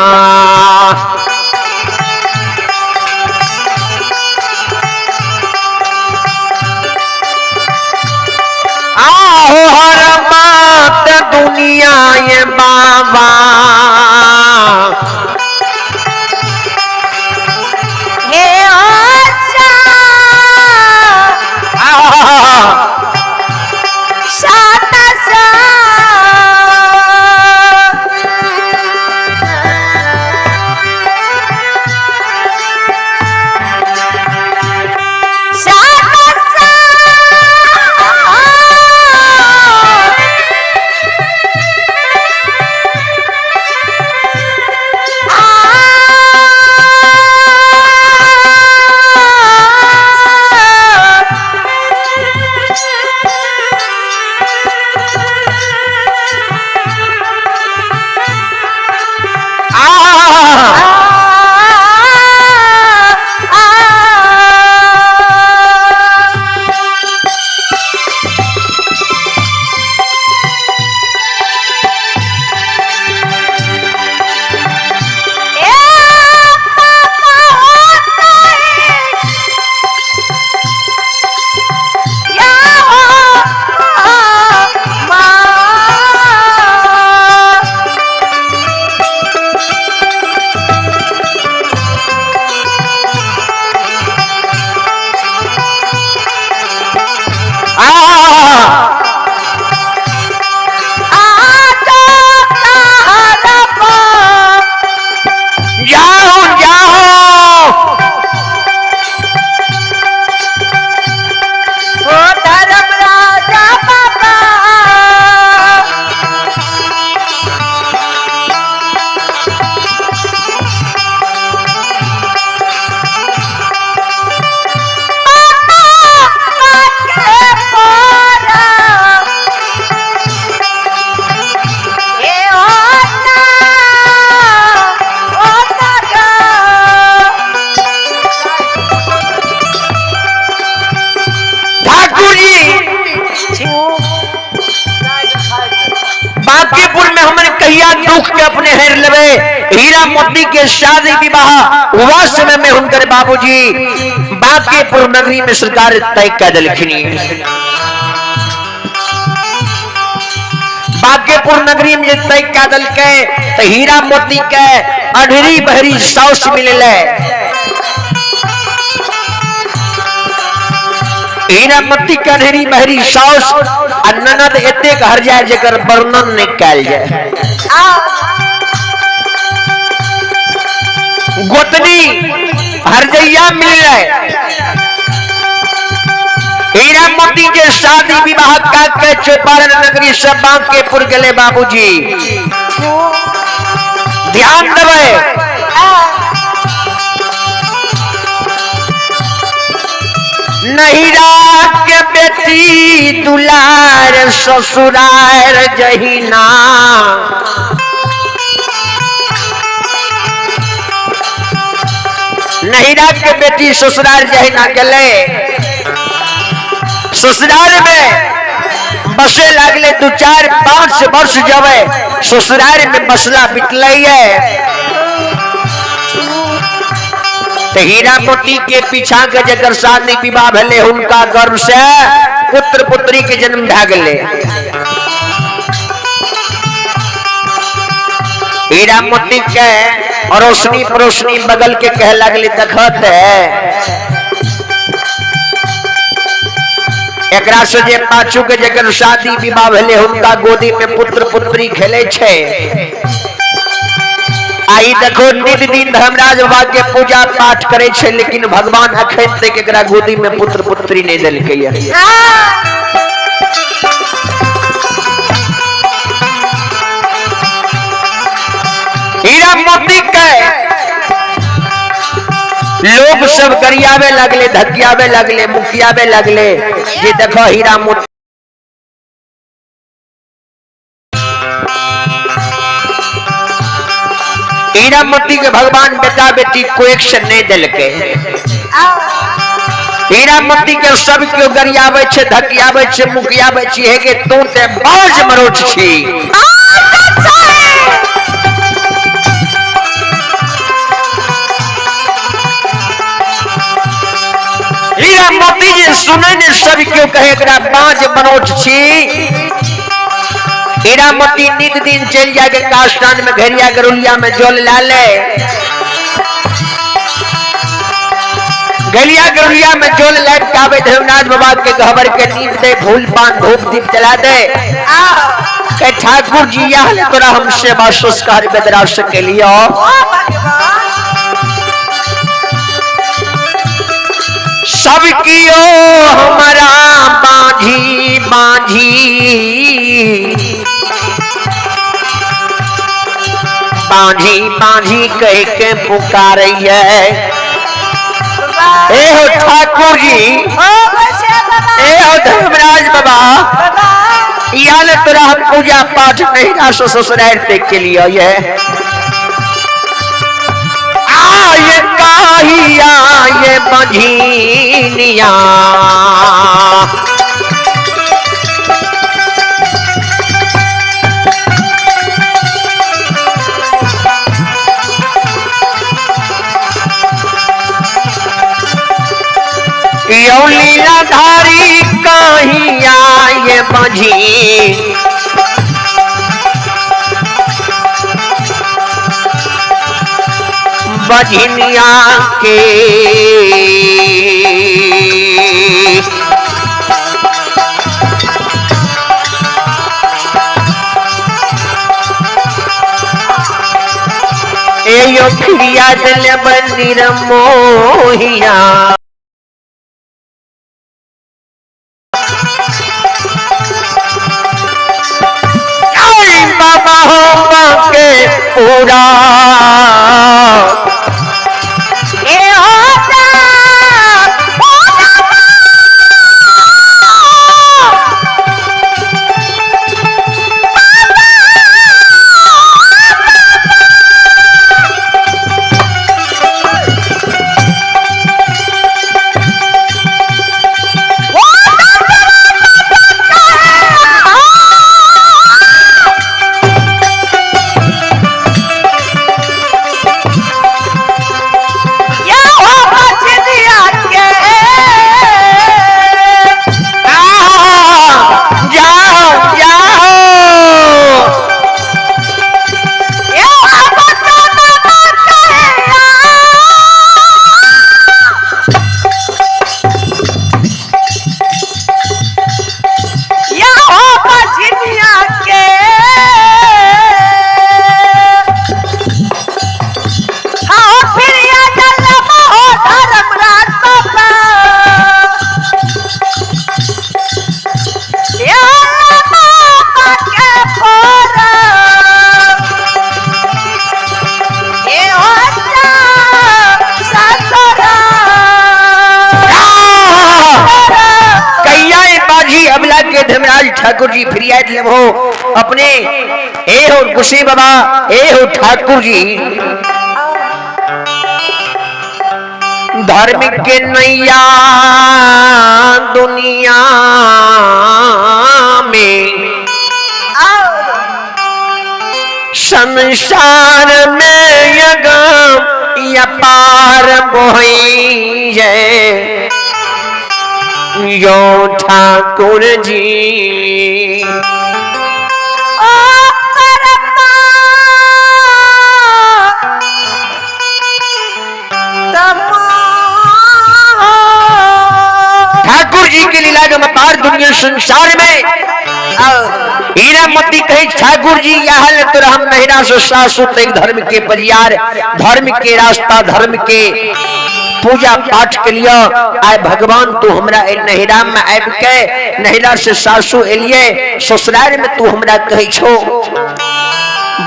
आहो हर बात दुनिया ये बाबा, हे आशा शाता सा बांकीपुर में हमने कहिया दुख के अपने हेर लेवे हीरा मोती के शादी विवाह हुआ समय में उनकर बाबूजी बांकीपुर नगरी में सरकार तय कर दिलखिनी। बांकीपुर नगरी में तय कर दिल के तो हीरा मोती के अढ़री बहरी साउस मिले। हीरा मोती के अढ़री बहरी साउस और ननद एते हर जाए जकर वर्णन नहीं कैल जाए। गोतनी हरजैया मिल रहे हीरा मोती के शादी विवाह के चौपारण नगरी से बांकीपुर गले बाबूजी ध्यान देवे। नहिरा के बेटी दुलार ससुरार जहीना नहिरा के बेटी ससुराल जहीना गले ससुराल में बसे लगले 2-4-5 वर्ष जब ससुराल में बसला बितल तो हीरा मोती के पीछा के जगर शादी विवाह भले उनका गर्भ से पुत्र पुत्री के जन्म भा गले। हीरा मोती के अड़ोसनी पड़ोसनी बगल के कह लगले देखत एकरा से जे पाछू के जगर शादी विवाह भले उनका गोदी में पुत्र पुत्री खेले छे। आई देखो नित दिन धर्मराज बाबा के पूजा पाठ करे छे लेकिन भगवान अखन तक एकरा गोदी में पुत्र पुत्री नहीं देलकै। हीरा मोती के लोग सब गरियावे लगले धकियावे लगले मुखियावे लगले जे देखो हीरा मोती हीरा मोती के भगवान बेटा बेटी को एक्शन नहीं दिलके। हीरा मोती के सब क्यों गरियावे छे धकियावे छे मुखियावे छे हे के तू ते बाज मरोच छी। हीरा मोती जी सुने ने सब क्यों कहे एकरा बाज मरोच छी। हीरा मोती नित दिन चल जाके काष्ठान में घरिया गरुलिया में जल लाले गलिया गरुलिया में जल लाट कावे धर्मराज बाबा के गहबर के नींद दे फूल पान धूप दीप जला दे के ठाकुर जी यह तोरा हमसे संस्कार बदरा सके लियो। सब कियो हमारा बांझी बांझी बांझी बांझी कह के पुकार है। ए हो ठाकुर जी ए हो धर्मराज बाबा याल तोरा हम पूजा पाठ नहीं रासो ससुराल देख के लिए ये आये काहिया ये बंझिनिया लीलाधारी कहिया ये बंझी बंझिनिया के यो फिरिया दिल बंदिर मोहिया बाबा हो के पूरा ठाकुर जी फिरियाद लेबो अपने ए हो गुस्से बाबा ए हो ठाकुर जी धर्म के नैया दुनिया में संसार में यगम या पार बोई है यो ठाकुर जी ठाकुर जी के लीला का अपार दुनिया संसार में हीरा मोती कहे ठाकुर जी यह तो हम नहिरा से शाश्वत एक धर्म के परियार धर्म के रास्ता धर्म के पूजा पाठ के लिए आए भगवान तू हमरा नहिरा में आब के नहिरा से सासू एलिए ससुराल में तू हमरा कहे छो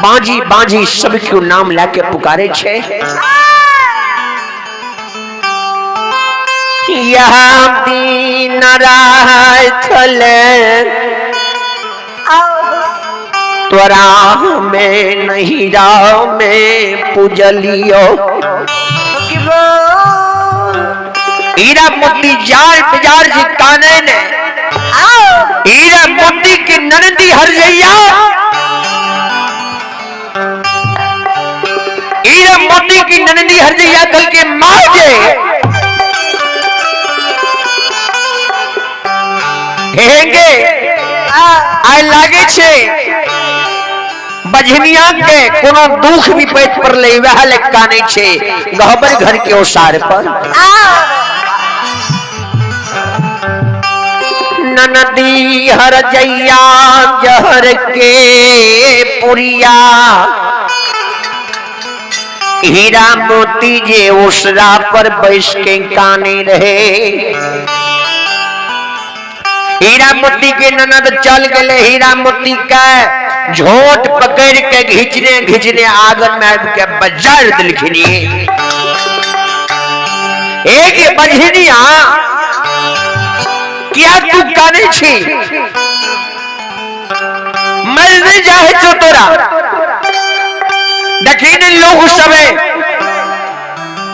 बाजी बाजी सब क्यों नाम लाके पुकारे छे यहाँ दीन रात त्वरा में नहिरा में पूजलियो हीरा मोती जार बाजार जी काने ने हीरा मोती की ननदी हर जइया हीरा मोती की ननदी हर जइया कल के मार जे हेंगे आय लागे छे बजनिया के कोनो दुख विपैत पर ले वह ले काने छे गहबर घर के ओसार पर ननदी हर जइया जहर के पुरिया हीरा मोती जे उसरा पर बैठ के काने रहे हीरा मोती के ननद चल गए हीरा मोती का झोट पकड़ के घिचने घिचने आंगन में आब के बाजार दिलखिनी एक बजनिया क्या तू काने छी मर नहीं जाए जो तोरा देखिन लोग सबे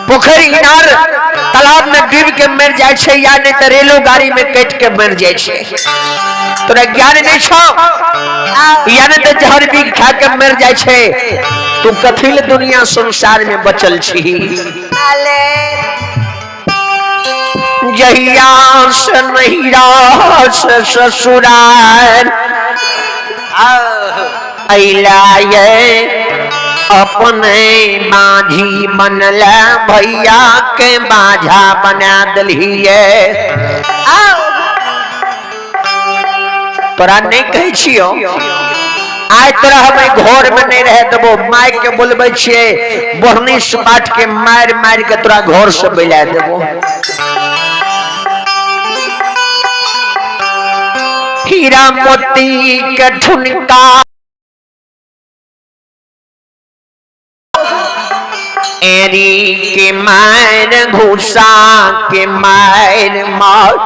पोखरी इनार तालाब में डूब के मर जाए छे या नहीं तो रेलो गाड़ी में कट के मर जाए छे तोरा ज्ञान नहीं छो या नहीं तो जहर भी खा के मर जाए छे तू कथिल दुनिया संसार में बचल छी जहिया से नहिरा से ससुराल अइला ये अपने माझी बनला भैया के माझा बना दलिए तोरा नहीं कहे छियो आय तोरा हमें घर में नहीं रहे देबो माय के बोलबे छिए बोहनी सुपाट के मार मार के तोरा घर से बिला देबो हीरा मोती के ठुनका एरी के मार घुसा के मार मार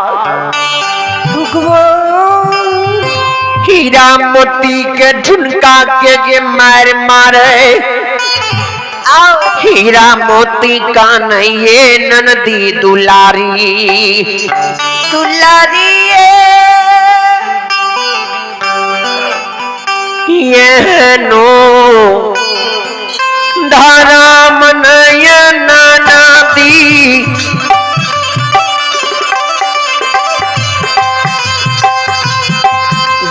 हीरा मोती के ठुनका के मार मारे हीरा मोती का नहीं ये ननदी दुलारी दुलारी ये नो धारा मनयन नदी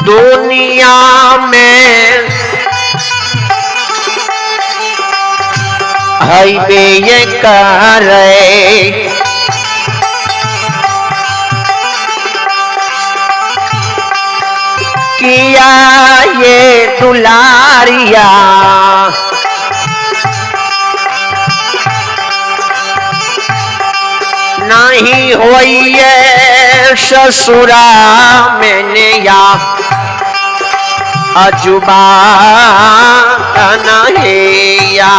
दुनिया में हाईवे ये करे किया ये दुलारिया नहीं होई ससुरा मैंने या अजुबा नहीं या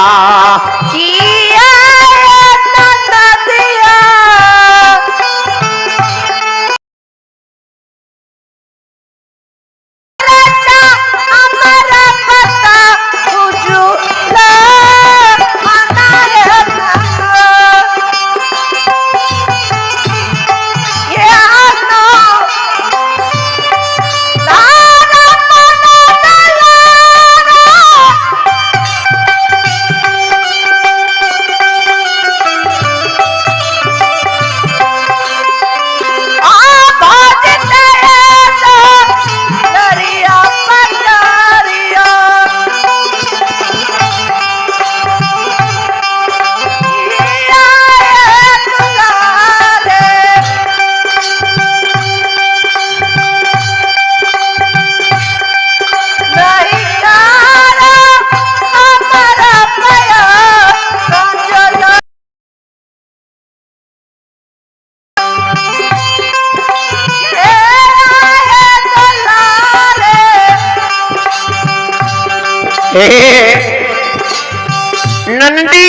नंदी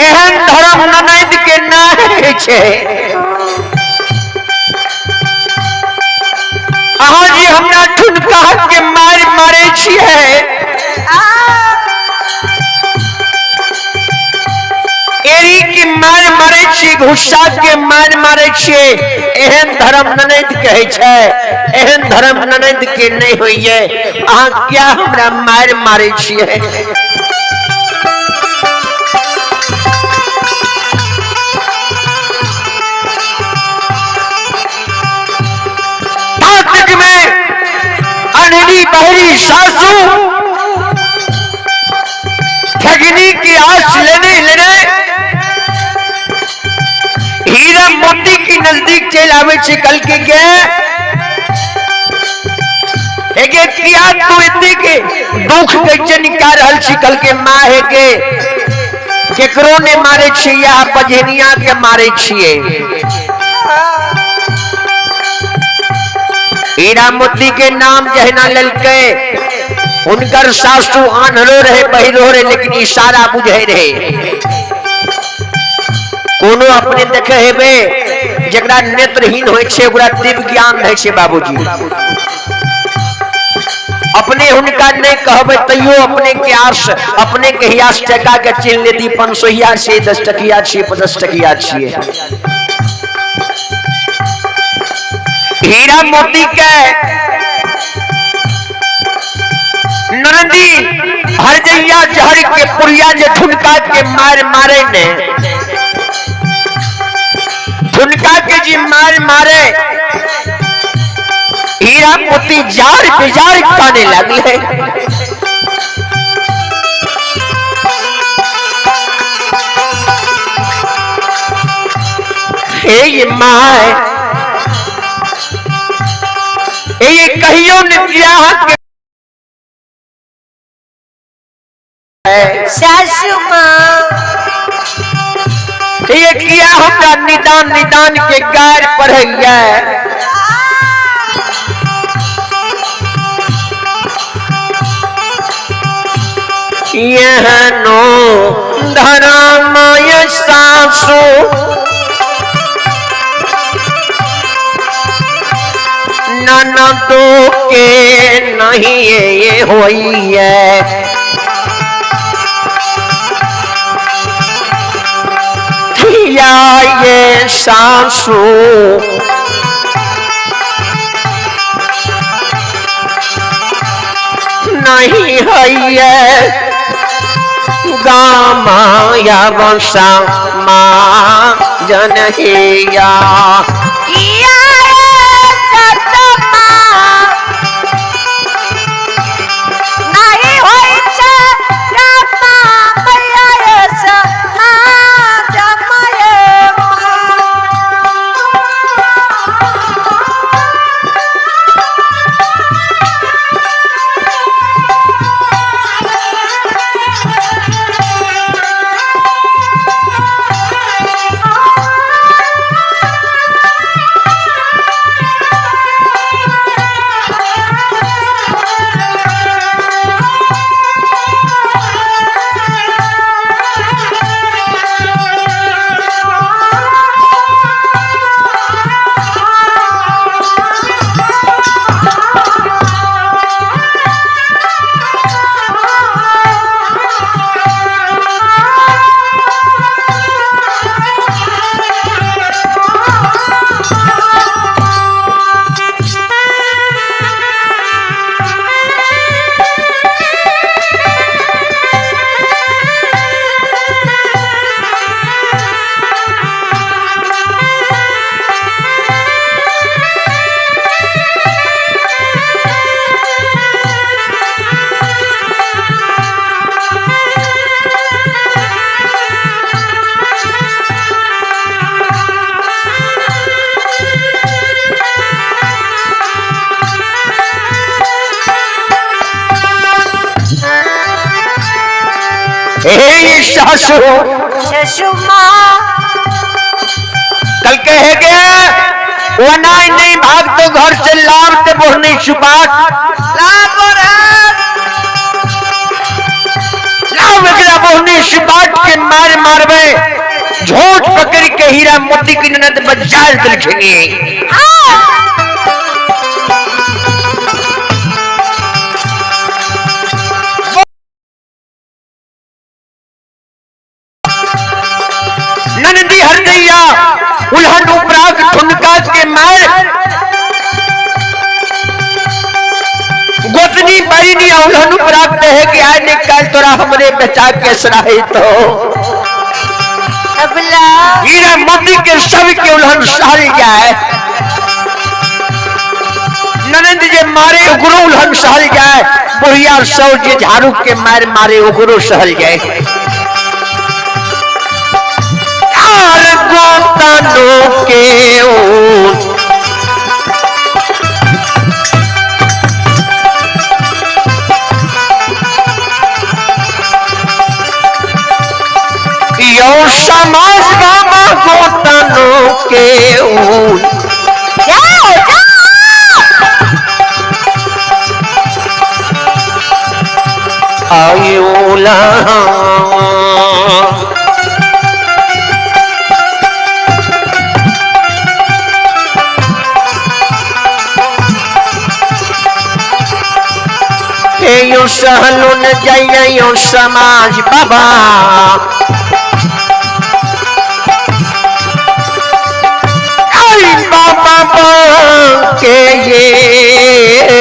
एहन धर्म ननद के नहीं छे। अहाँ जी हमरा ठुनका के मार मारे छिए, एरी के मार मारे छिए, घुस्सा के मार मारे छिए। एहन धर्म ननद कहे छे, एहन धर्म ननद के नहीं होइए। अहाँ क्या हमरा मार मारे छिए? अनहरी बहरी सासू ठगनी की आस लेने लेने हीरा मोती की नजदीक चल आवे छे। कल के किया तू इतने के दुख कैसे निकाल रहल छी? कल के माँ है के केकरो ने मारे छे या बजनिया के मारे छिए? हीरा मोती के नाम जहना ललके, उनकर सासू आन्हरो रहे, बहिरो रहे, लेकिन इशारा बुझे रहे। कोनो अपने देखे हेबे जकरा नेत्रहीन होय छे, ओकरा दिव्य ज्ञान है छे बाबूजी। अपने हुनका नहीं कहबे तैयो अपने के आस, अपने के हियास टका के चिन्ह लेती। 500 से 10 टकिया छिए, 50 टकिया छिए। हीरा मोती के नंदी हरजैया जहर के पुरिया जे ठुनका के मार मारे ने, ठुनका के जी मार मारे, हीरा मोती जार बेजार काने लगले। हे ये माँ, ये कहियो ने ब्याह के सासू माँ, ये किया हमरा निदान निदान के गार पढ़ैया। यहनो धर्मय सासू ननदों के नहीं ये होई है। या ये सासू नहीं है गामाया वंशा माँ जनहिया। सासू माँ कल कहे गया वनाई नहीं भाग तो घर से लाभ ते बोहनी सुपाट लाभ एकरा बोहनी सुपाट के मार मारबे झोट पकड़ के हीरा मोती की ननद बजाल दिल छेनी नंदी हरदैया उल्हन उपराग ठुनका के मार गोतनी बाईनी उल्हन उपराग है कि आज निकाल तोरा हमरे बचा के सराहे तो हीरा मोती के सब के उल्हन साल जाए ननंद जे मारे उगरो उल्हन सहल जाए बुढ़िया सौ जे झाड़ू के मार मारे उगरो सहल जाए गोतानो के यो समाज बाबा गोतानो के आयोला यो सहलो न जाइए यो समाज बाबा आई बाबा के ये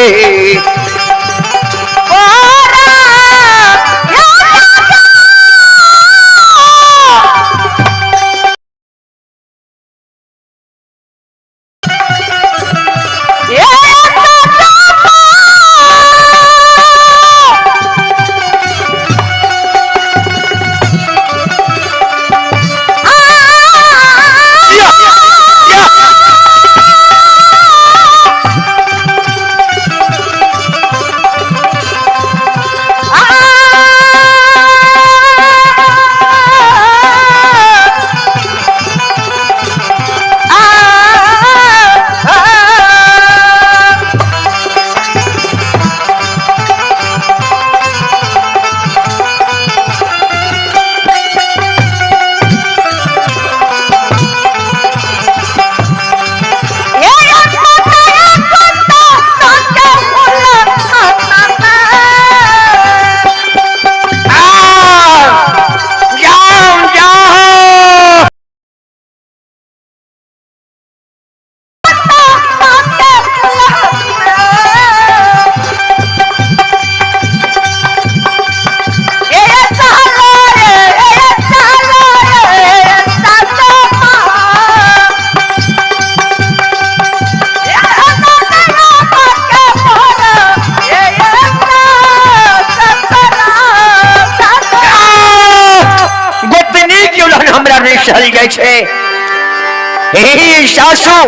सासू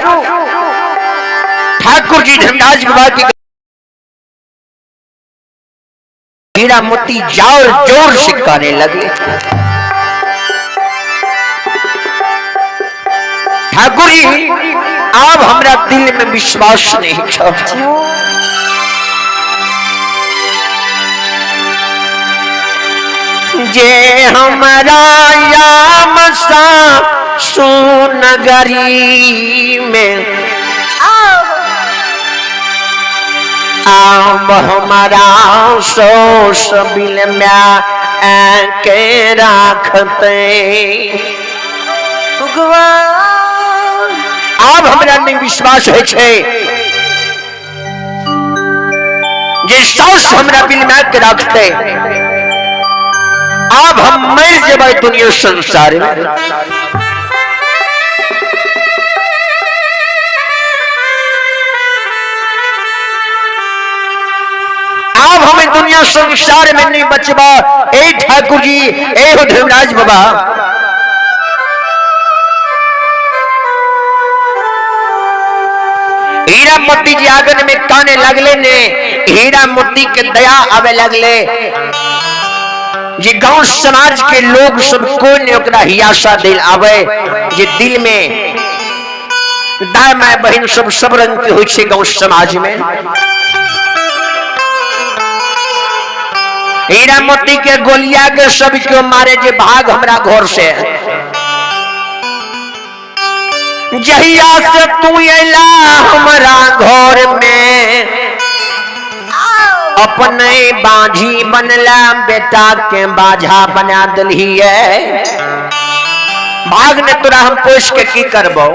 ठाकुर जी धर्मराज बाबा की हीरा मोती जोर जोर से गाने लगे ठाकुर जी अब हमरा दिल में विश्वास नहीं था जे हमारा याम सा सुनगरी में आम हमारा सोस बिल में के राखते अब हमरा में विश्वास है जे सोस हमरा बिल में के राखते अब हम मर जेबै दुनिया संसार में अब हमें दुनिया संसार में नहीं बचबा ए ठाकुर जी ए हो धर्मराज बाबा हीरा मोती जी आंगन में काने लगले ने हीरा मोती के दया आवे लगले जे गांव समाज के लोग सब कोई ने ओकरा हियासा दिल आवे जे दिल में दाय माय बहन सब रंग के होइ छे गांव समाज में। हीरा मोती के गोलिया के सब क्यों मारे जे भाग हमरा घर से। जहिया से तू अला हमरा घर में अपने बाझी बनला बेटा के बाझा बना दिली है। भाग ने तोरा हम पोष के की करबो।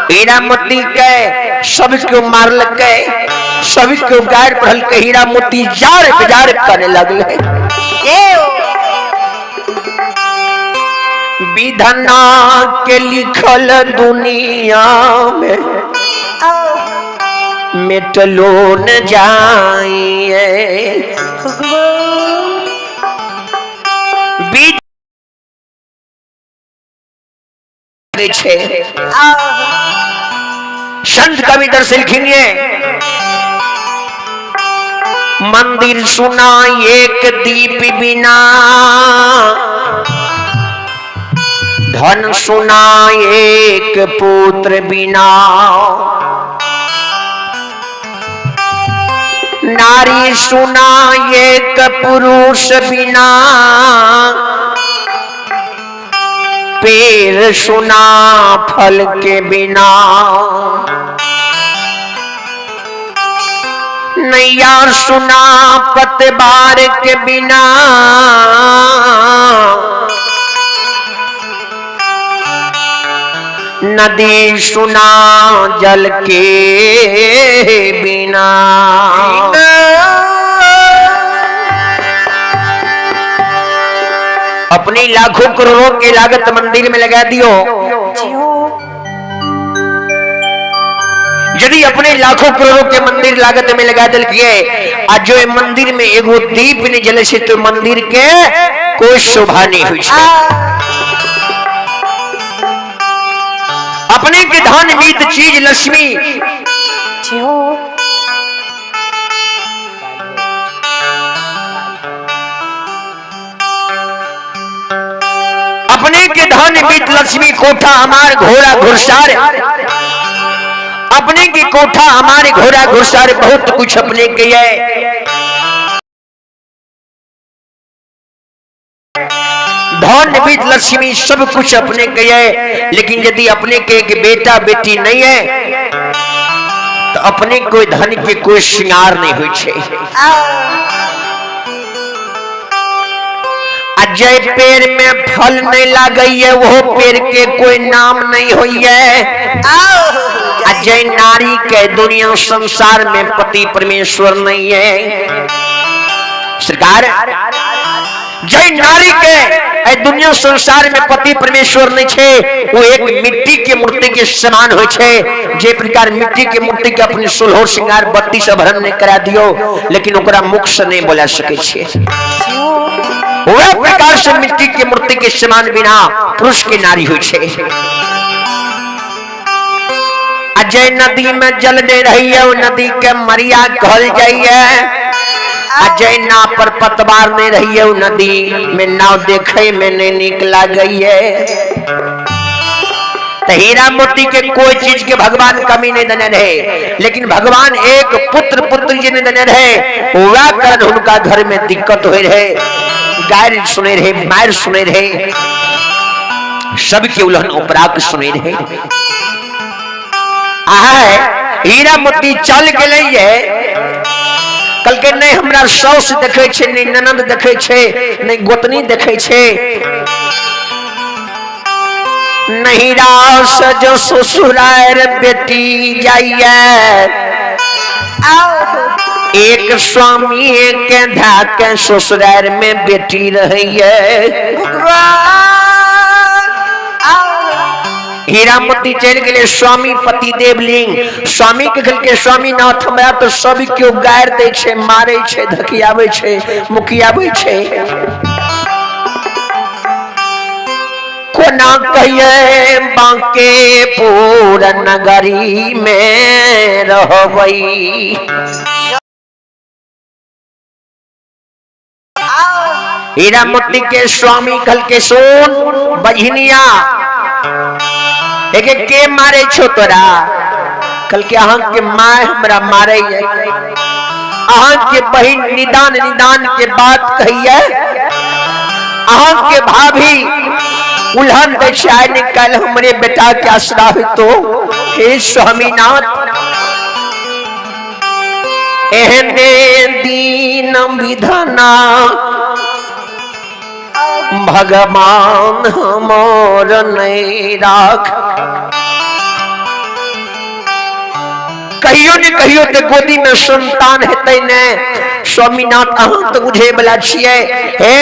हीरा मोती के सब क्यों मारल के सब क्यों गायर पढ़ल के हीरा मोती जार बेजार करने लगले। विधना के लिखल दुनिया में मिटलो न जाइए। संत कवितर से लिखिए मंदिर सुना एक दीप बिना धन सुना एक पुत्र बिना नारी सुना एक पुरुष बिना पेड़ सुना फल के बिना नैया सुना पतवार के बिना नदी सुना जल के बिना। अपनी लाखों करोड़ों की लागत मंदिर में लगा दियो। यदि अपने लाखों करोड़ों के मंदिर लागत में लगा दिल किए आज जो मंदिर में एगो दीप नहीं जले से तो मंदिर के कोई शोभा नहीं हुई। अपने के धन मीत चीज लक्ष्मी अपने के धन मीत लक्ष्मी कोठा हमार घोड़ा घुड़सार अपने की कोठा हमारे घोड़ा घुड़सार बहुत कुछ अपने के है। धन मीत लक्ष्मी सब कुछ अपने के है। लेकिन यदि अपने के एक बेटा बेटी नहीं है तो अपने कोई धन के कोई श्रृंगार नहीं हुई छे। जय पेड़ में फल नहीं लागई है वो पेड़ के कोई नाम नहीं हुई है। जय नारी के दुनिया संसार में पति परमेश्वर नहीं है। सरकार जय नारी के दुनिया संसार में पति परमेश्वर नहीं छे वो एक मिट्टी के मूर्ति के समान हो छे। जे प्रकार मिट्टी के मूर्ति के अपनी सोलह श्रृंगार बत्ती से भरण नहीं करा दियो लेकिन ओकरा मुख से नहीं बोला सके छे। वह प्रकार से मिट्टी की मूर्ति के समान बिना पुरुष की नारी हुई छे। अजय नदी में जल दे रही है वो नदी के मरिया घल जाइए। अजय नाव पर पतवार नहीं रही है वो नदी में नाव देखे में नहीं निकला गई है। तो हीरा मोती के कोई चीज के भगवान कमी नहीं देने रहे लेकिन भगवान एक पुत्र पुत्री जी ने देने रहे वह कारण उनका घर में दिक्कत हो रहे। गायर सुने रहे मायर सुने रहे सबके उल्लंघन उपराग सुने रहे। हीरा मोती चल गए कल के नहीं हमरा साउस देखे छे नहीं ननद देखे छे नहीं गोतनी देखे छे नहीं रास जो ससुरार बेटी जाइए। एक स्वामी के धाके ससुरार में बेटी रही है। हीरा मोती चल गए स्वामी पति देवलिंग स्वामी के घर के स्वामी नाथ हमरा तो सब क्यों गायर दे छे मारे छे धकियावे छे मुकियावे छे। कोना कहिए बांके पूरा नगरी में रहबई। हीरा मोती के स्वामी कल के सोन बजनिया एक के मारे छो तोरा कल के अहाँ के माय हमरा मारे अहाँ के बहिन निदान निदान के बात कहिए अहाँ के भाभी उल्हन दशाय निकाल हमरे बेटा के आसरा तो हे स्वामीनाथ एहने दीन विधना भगवान हमर नहीं राख कहियो ने कहियो तो गोदी में संतान हेतै ने स्वामीनाथ अहाँ तो बुझे वाला छियै हे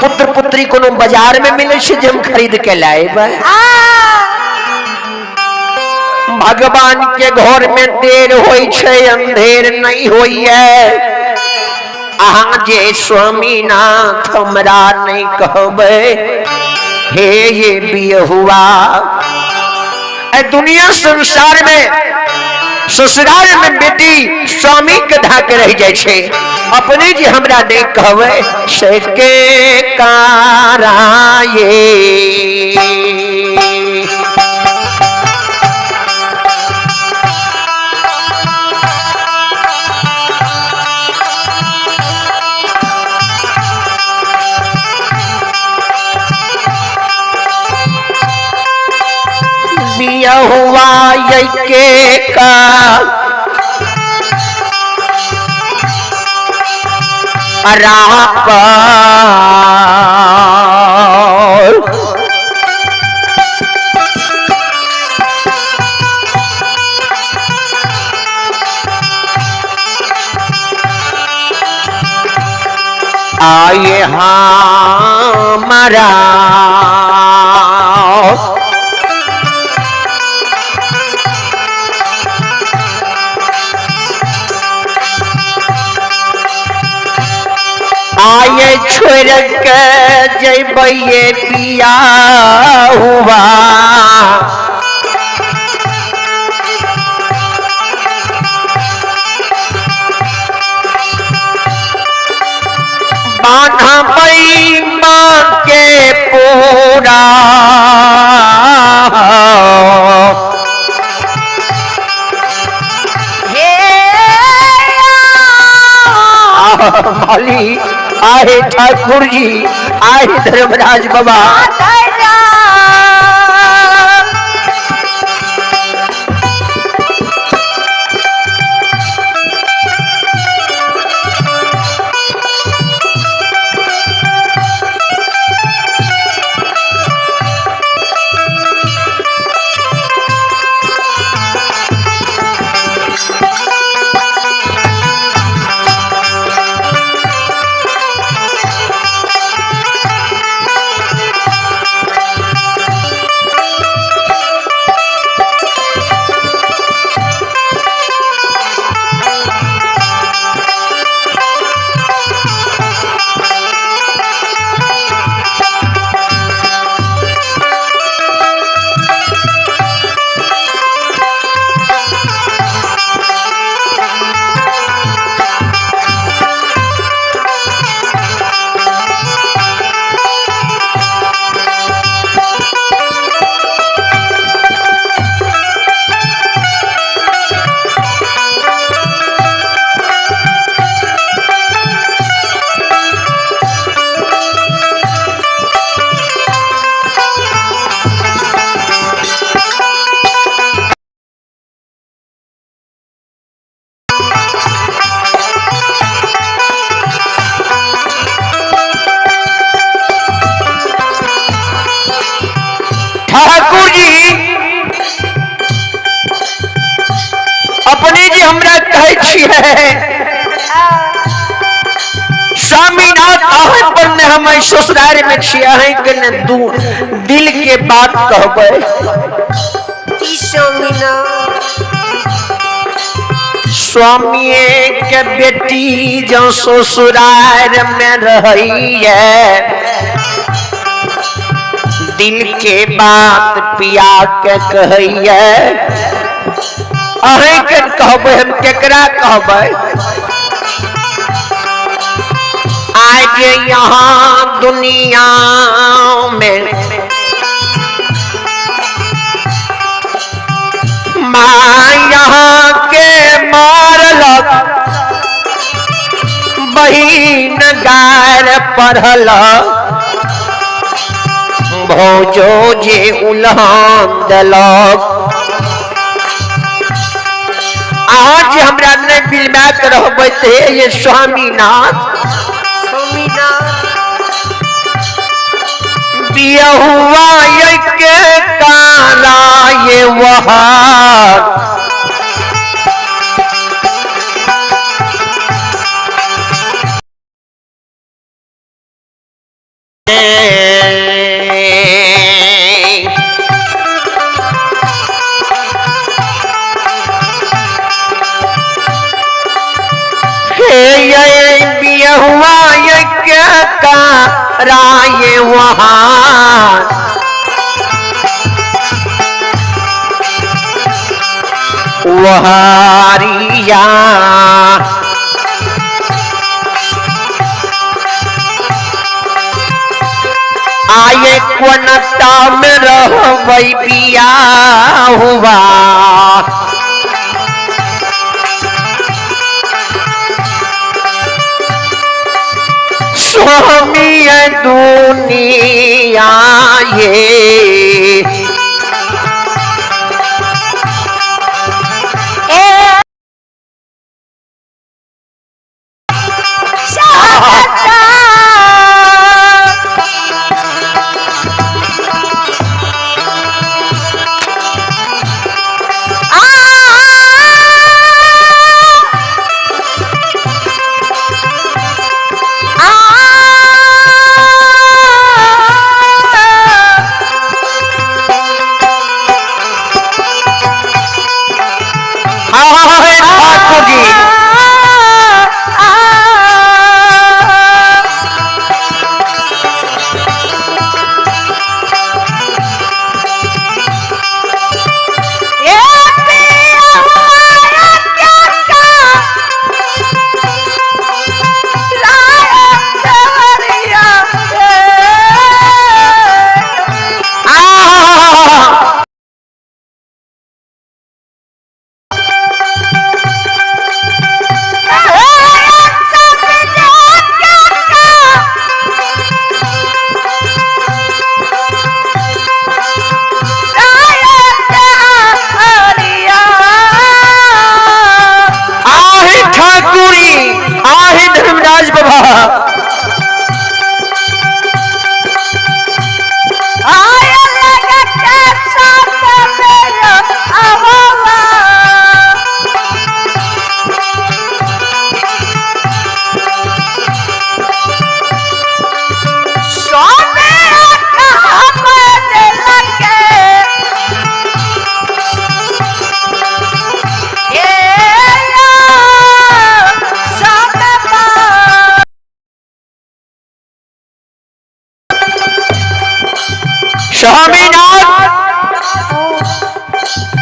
पुत्र पुत्री कोनो बाजार में मिले छै जे हम खरीद के लाएब भगवान के घर में देर होई छै अंधेर नहीं होइए अहाँ जे स्वामीनाथ हमरा नहीं कहबै हे ये बियहुआ ए दुनिया संसार में ससुराल में बेटी स्वामी के धाक रह जाए छे अपने जे हमरा नहीं कहबै से के काराये हुआ के का आए हमारा आये छोड़ के जइबे पिया हुआ बान्हा माँ के पूरा माली आए ठाकुर जी आए धर्मराज बाबा ठाकुर जी अपने जी हमरा कहे छिए स्वामीनाथ आहे पर ने हम ससुराल में छिए है के ने दिल के बात कहबै स्वामी के बेटी जो ससुराल में रही है दिल के बात पिया के कहिए अहे के कहबै हम केकरा कहबै आज यहाँ दुनिया में माया के मारलक बहिन गार पढ़ल भौजो जे उल्हान देलक। आज हमरा ने बिलमा के रहबे ते ये स्वामीनाथ दिया हुआ ये के काला ये वहां हुआ ये क्या का राय वहां वहारिया आये कोनता में रहबै पिया हुआ स्वामी दुनिया ये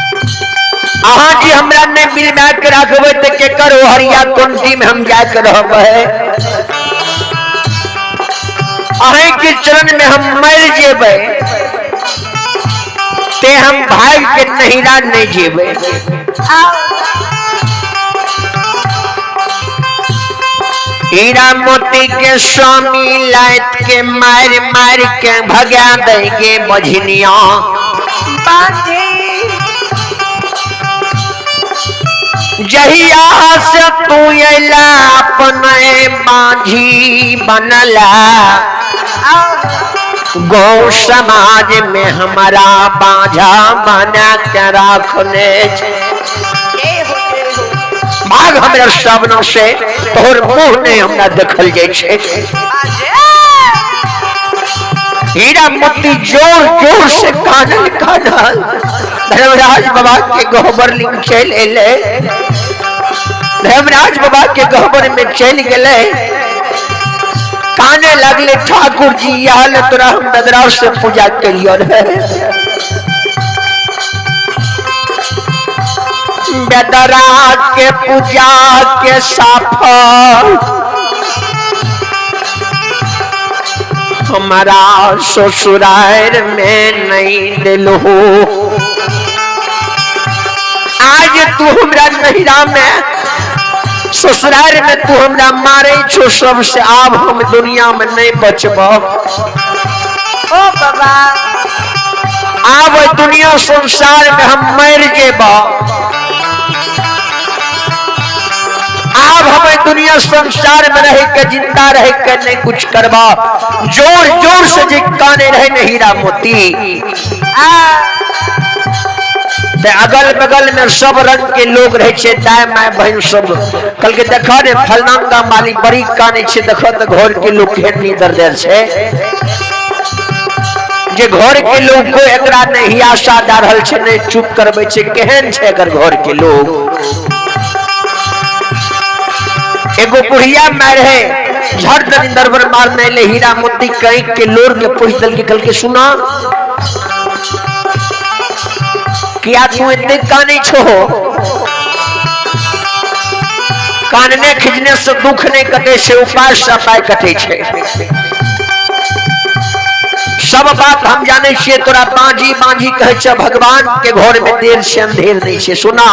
अहाँ जी हमरा ने बिल मैच के रखबे त के करो हरिया कुंती में हम जाय के रहबे अहे के चरण में हम मर जेबे ते हम भाग के नहिरा नहीं जेबे हीरा मोती के स्वामी लाइत के मार मार के भगा देंगे बझनिया जहिया से तू अला अपने बांझी बनला गौ समाज में हमारा बांझा बना के रखने भाग हमरा सबनों से तोहर मुंह ने हमरा देखल जाय छे हीरा मोती जोर जोर से कानल कानल धर्मराज बाबा के गोबर लिंग चल एले धर्मराज बाबा के गोबर में चल गेले काने लगले ठाकुर जी याल तोरा हम बदराव से पूजा करियो रे बेदरा के पूजा के सफल हमारा ससुराल में नहीं दिलो तू हमरा नहिरा में ससुराल में तू हमरा मारे छो सबसे आब हम दुनिया में नहीं बचबो ओ बाबा आब दुनिया संसार में हम मर जेबो आब हम दुनिया संसार में रह के जिंदा रह के नहीं कुछ करबा जोर जोर से जे काने रहे नहीं हीरा मोती अगल बगल में सब रंग के लोग रहे छे दाय माय बहन सब कल के देखा रे फलनांगा माली बड़ी काने छे देखो तो घर के लोग केहन नीदर देर छे जे घर के लोग को एकरा नहीं आशा द रहल छे नहीं चुप करबे छे केहन छे एकर घर के लोग एगो बुढ़िया मार है झट दरिंदर पर मारने ले हीरा मोती कहीं के लोर के पूछ दल के कल के सुना क्या तू इतने काने छो कानने खिजने से दुख नहीं कटे से उपाय सफाई कटे छे सब बात हम जाने छे तोरा बांझी बांझी कहे छे भगवान के घर में देर से अंधेर नहीं छे सुना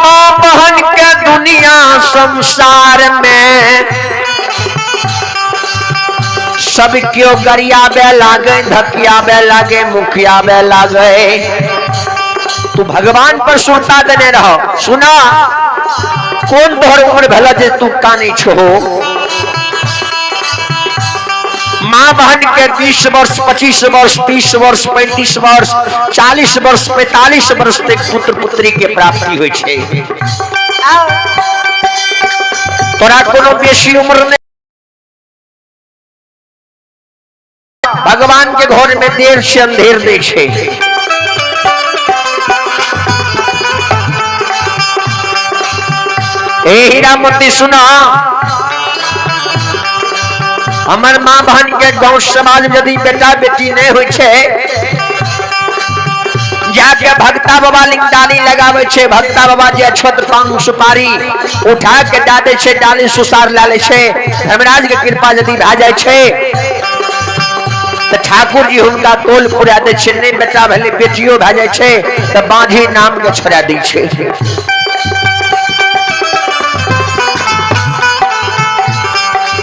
मां बहन के दुनिया संसार में सब क्यों गरियाबे लागे धकियाबे लागे मुखियाबे लागे तू भगवान पर सुनता देने रहो सुना कौन तोहर उम्र भला जे तू काने छो माँ बहन के 20 वर्ष 25 वर्ष 30 वर्ष 35 वर्ष 40 वर्ष 45 वर्ष तक पुत्र पुत्री के प्राप्ति होय छे तोरा कोनो बेसी उम्र नहीं भगवान के घर में देर से अंधेर नहीं छे ए हीरा मोती सुना हमर माँ बहन के गांव समाज में यदि बेटा बेटी नहीं होय छे जाके भक्ता बाबा लिंग डाली लगावे छे भक्ता बाबा जे छत्र पांग सुपारी उठा के डाले छे डाली सुसार लाले छे धर्मराज के कृपा यदि भ जाय छे तो ठाकुर जी हुनका तोल पुरा दे छे नहीं बेटा भले बेटियो भ जाय छे तो बांझी नाम के छोड़ा दै छे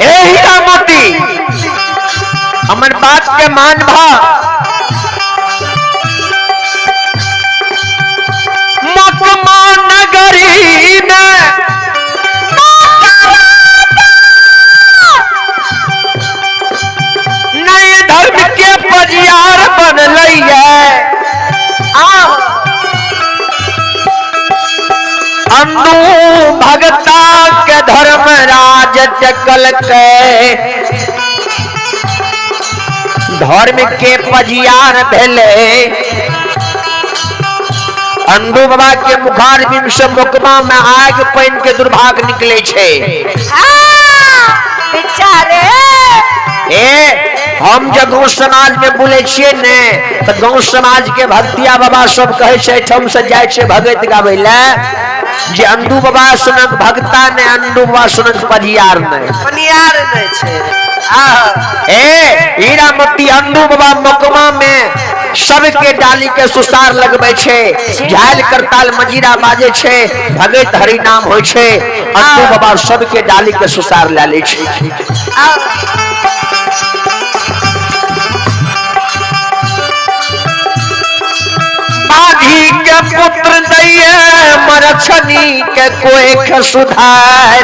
ए हीरा मोती हमर बात के मान भा मकमा नगरी में नए धर्म के पजियार बन लइए अंदू भगता के धर्म राज जकल के धर्म के पजियार भेले अंदू बाबा के मुखार बिन से मुकमा में आग पानी के दुर्भाग निकले छे बेचारे हम जब गाँव समाज में बोले छिए ने तो गाँव समाज के भक्तिया बाबा सब कहे छे ठम से जाय छे भगत गावे ला जे अंदू बाबा सुनक भक्ता ने अंदू बाबा सुनक पजियार ने पनियार नहीं छे हीरा मोती अंदू बाबा मकमा में सबके डाली के सुसार लगबे छे झाल करताल मजीरा बाजे छे भगत हरि नाम होय छे अंदू बाबा सबके डाली के सुसार ला ले छे बाधी के पुत्र दैये मरछनी के कोई सुधार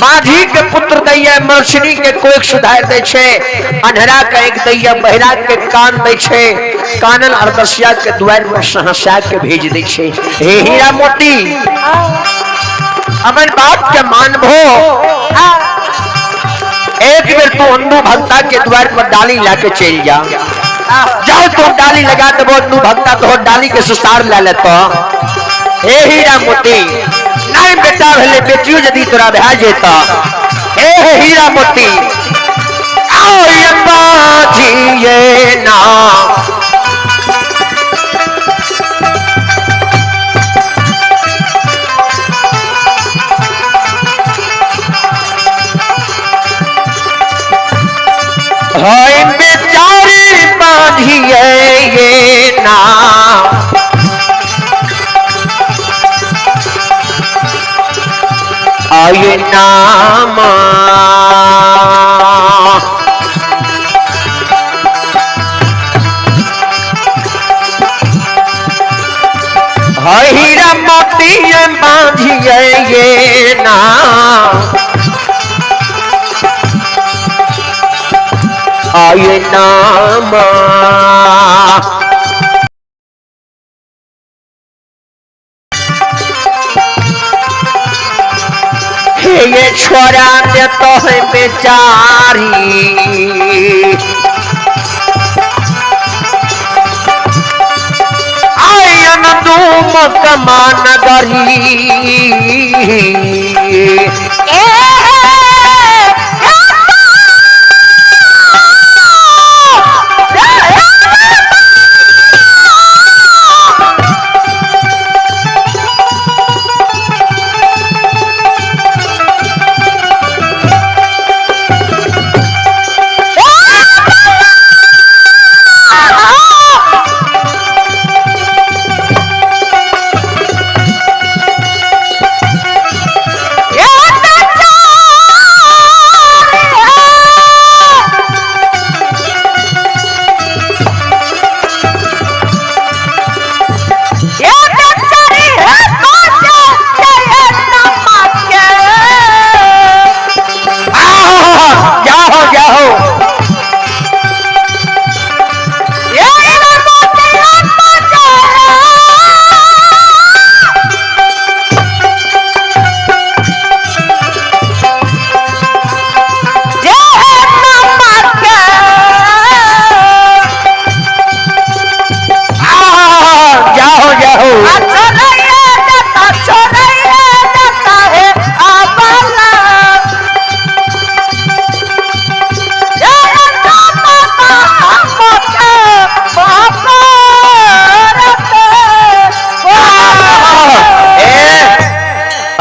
बाधी के पुत्र दैया मरछनी के कोई सुधार दे छे अंधरा का एक दैया बहिरा के कान दे छे कानन अरदसिया के द्वार में सहसा के भेज दे छे हे हीरा मोती अपन बात के मानबो एक बेर तू अंदू भक्ता के द्वार पर डाली लाके चल जा जाओ तो डाली लगा देबो अंदू भक्ता तो डाली के सुसार ले लेतो हे हीरा मोती नहीं बेटा भले बेटियों यदि तोरा भा जेता हे हीरा मोती आओ यम्बा जिए ना नाम हीरा मोती बांधिए ये नाम आये नाम ये छोरा दे तो है बेचारी आयन दूम कमान गरी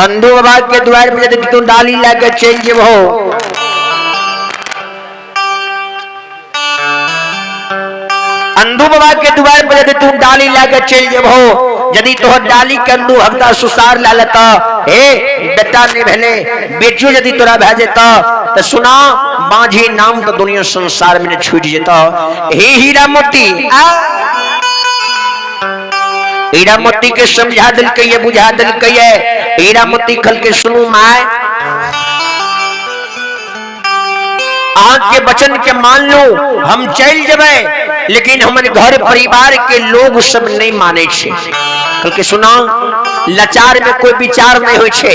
अंधु बाबा के द्वार पे यदि तू डाली लाके चल जेबो अंधु बाबा के द्वार पे यदि तू डाली लाके चल जेबो यदि तोहर डाली के अंधु हफ्ता सुसार लालता हे बेटा ने भेले बेटियो यदि तोरा भेजे तो सुना बांझी नाम तो दुनिया संसार में छूट जेता हे हीरा मोती हीरा मोती के समझा दिल के ये बुझा दिल के ये हीरा मोती खल के सुनू माय आग के वचन के मान लो हम चल जबे लेकिन हमारे घर परिवार के लोग सब नहीं माने छे कल के सुना लाचार में कोई विचार नहीं होय छे।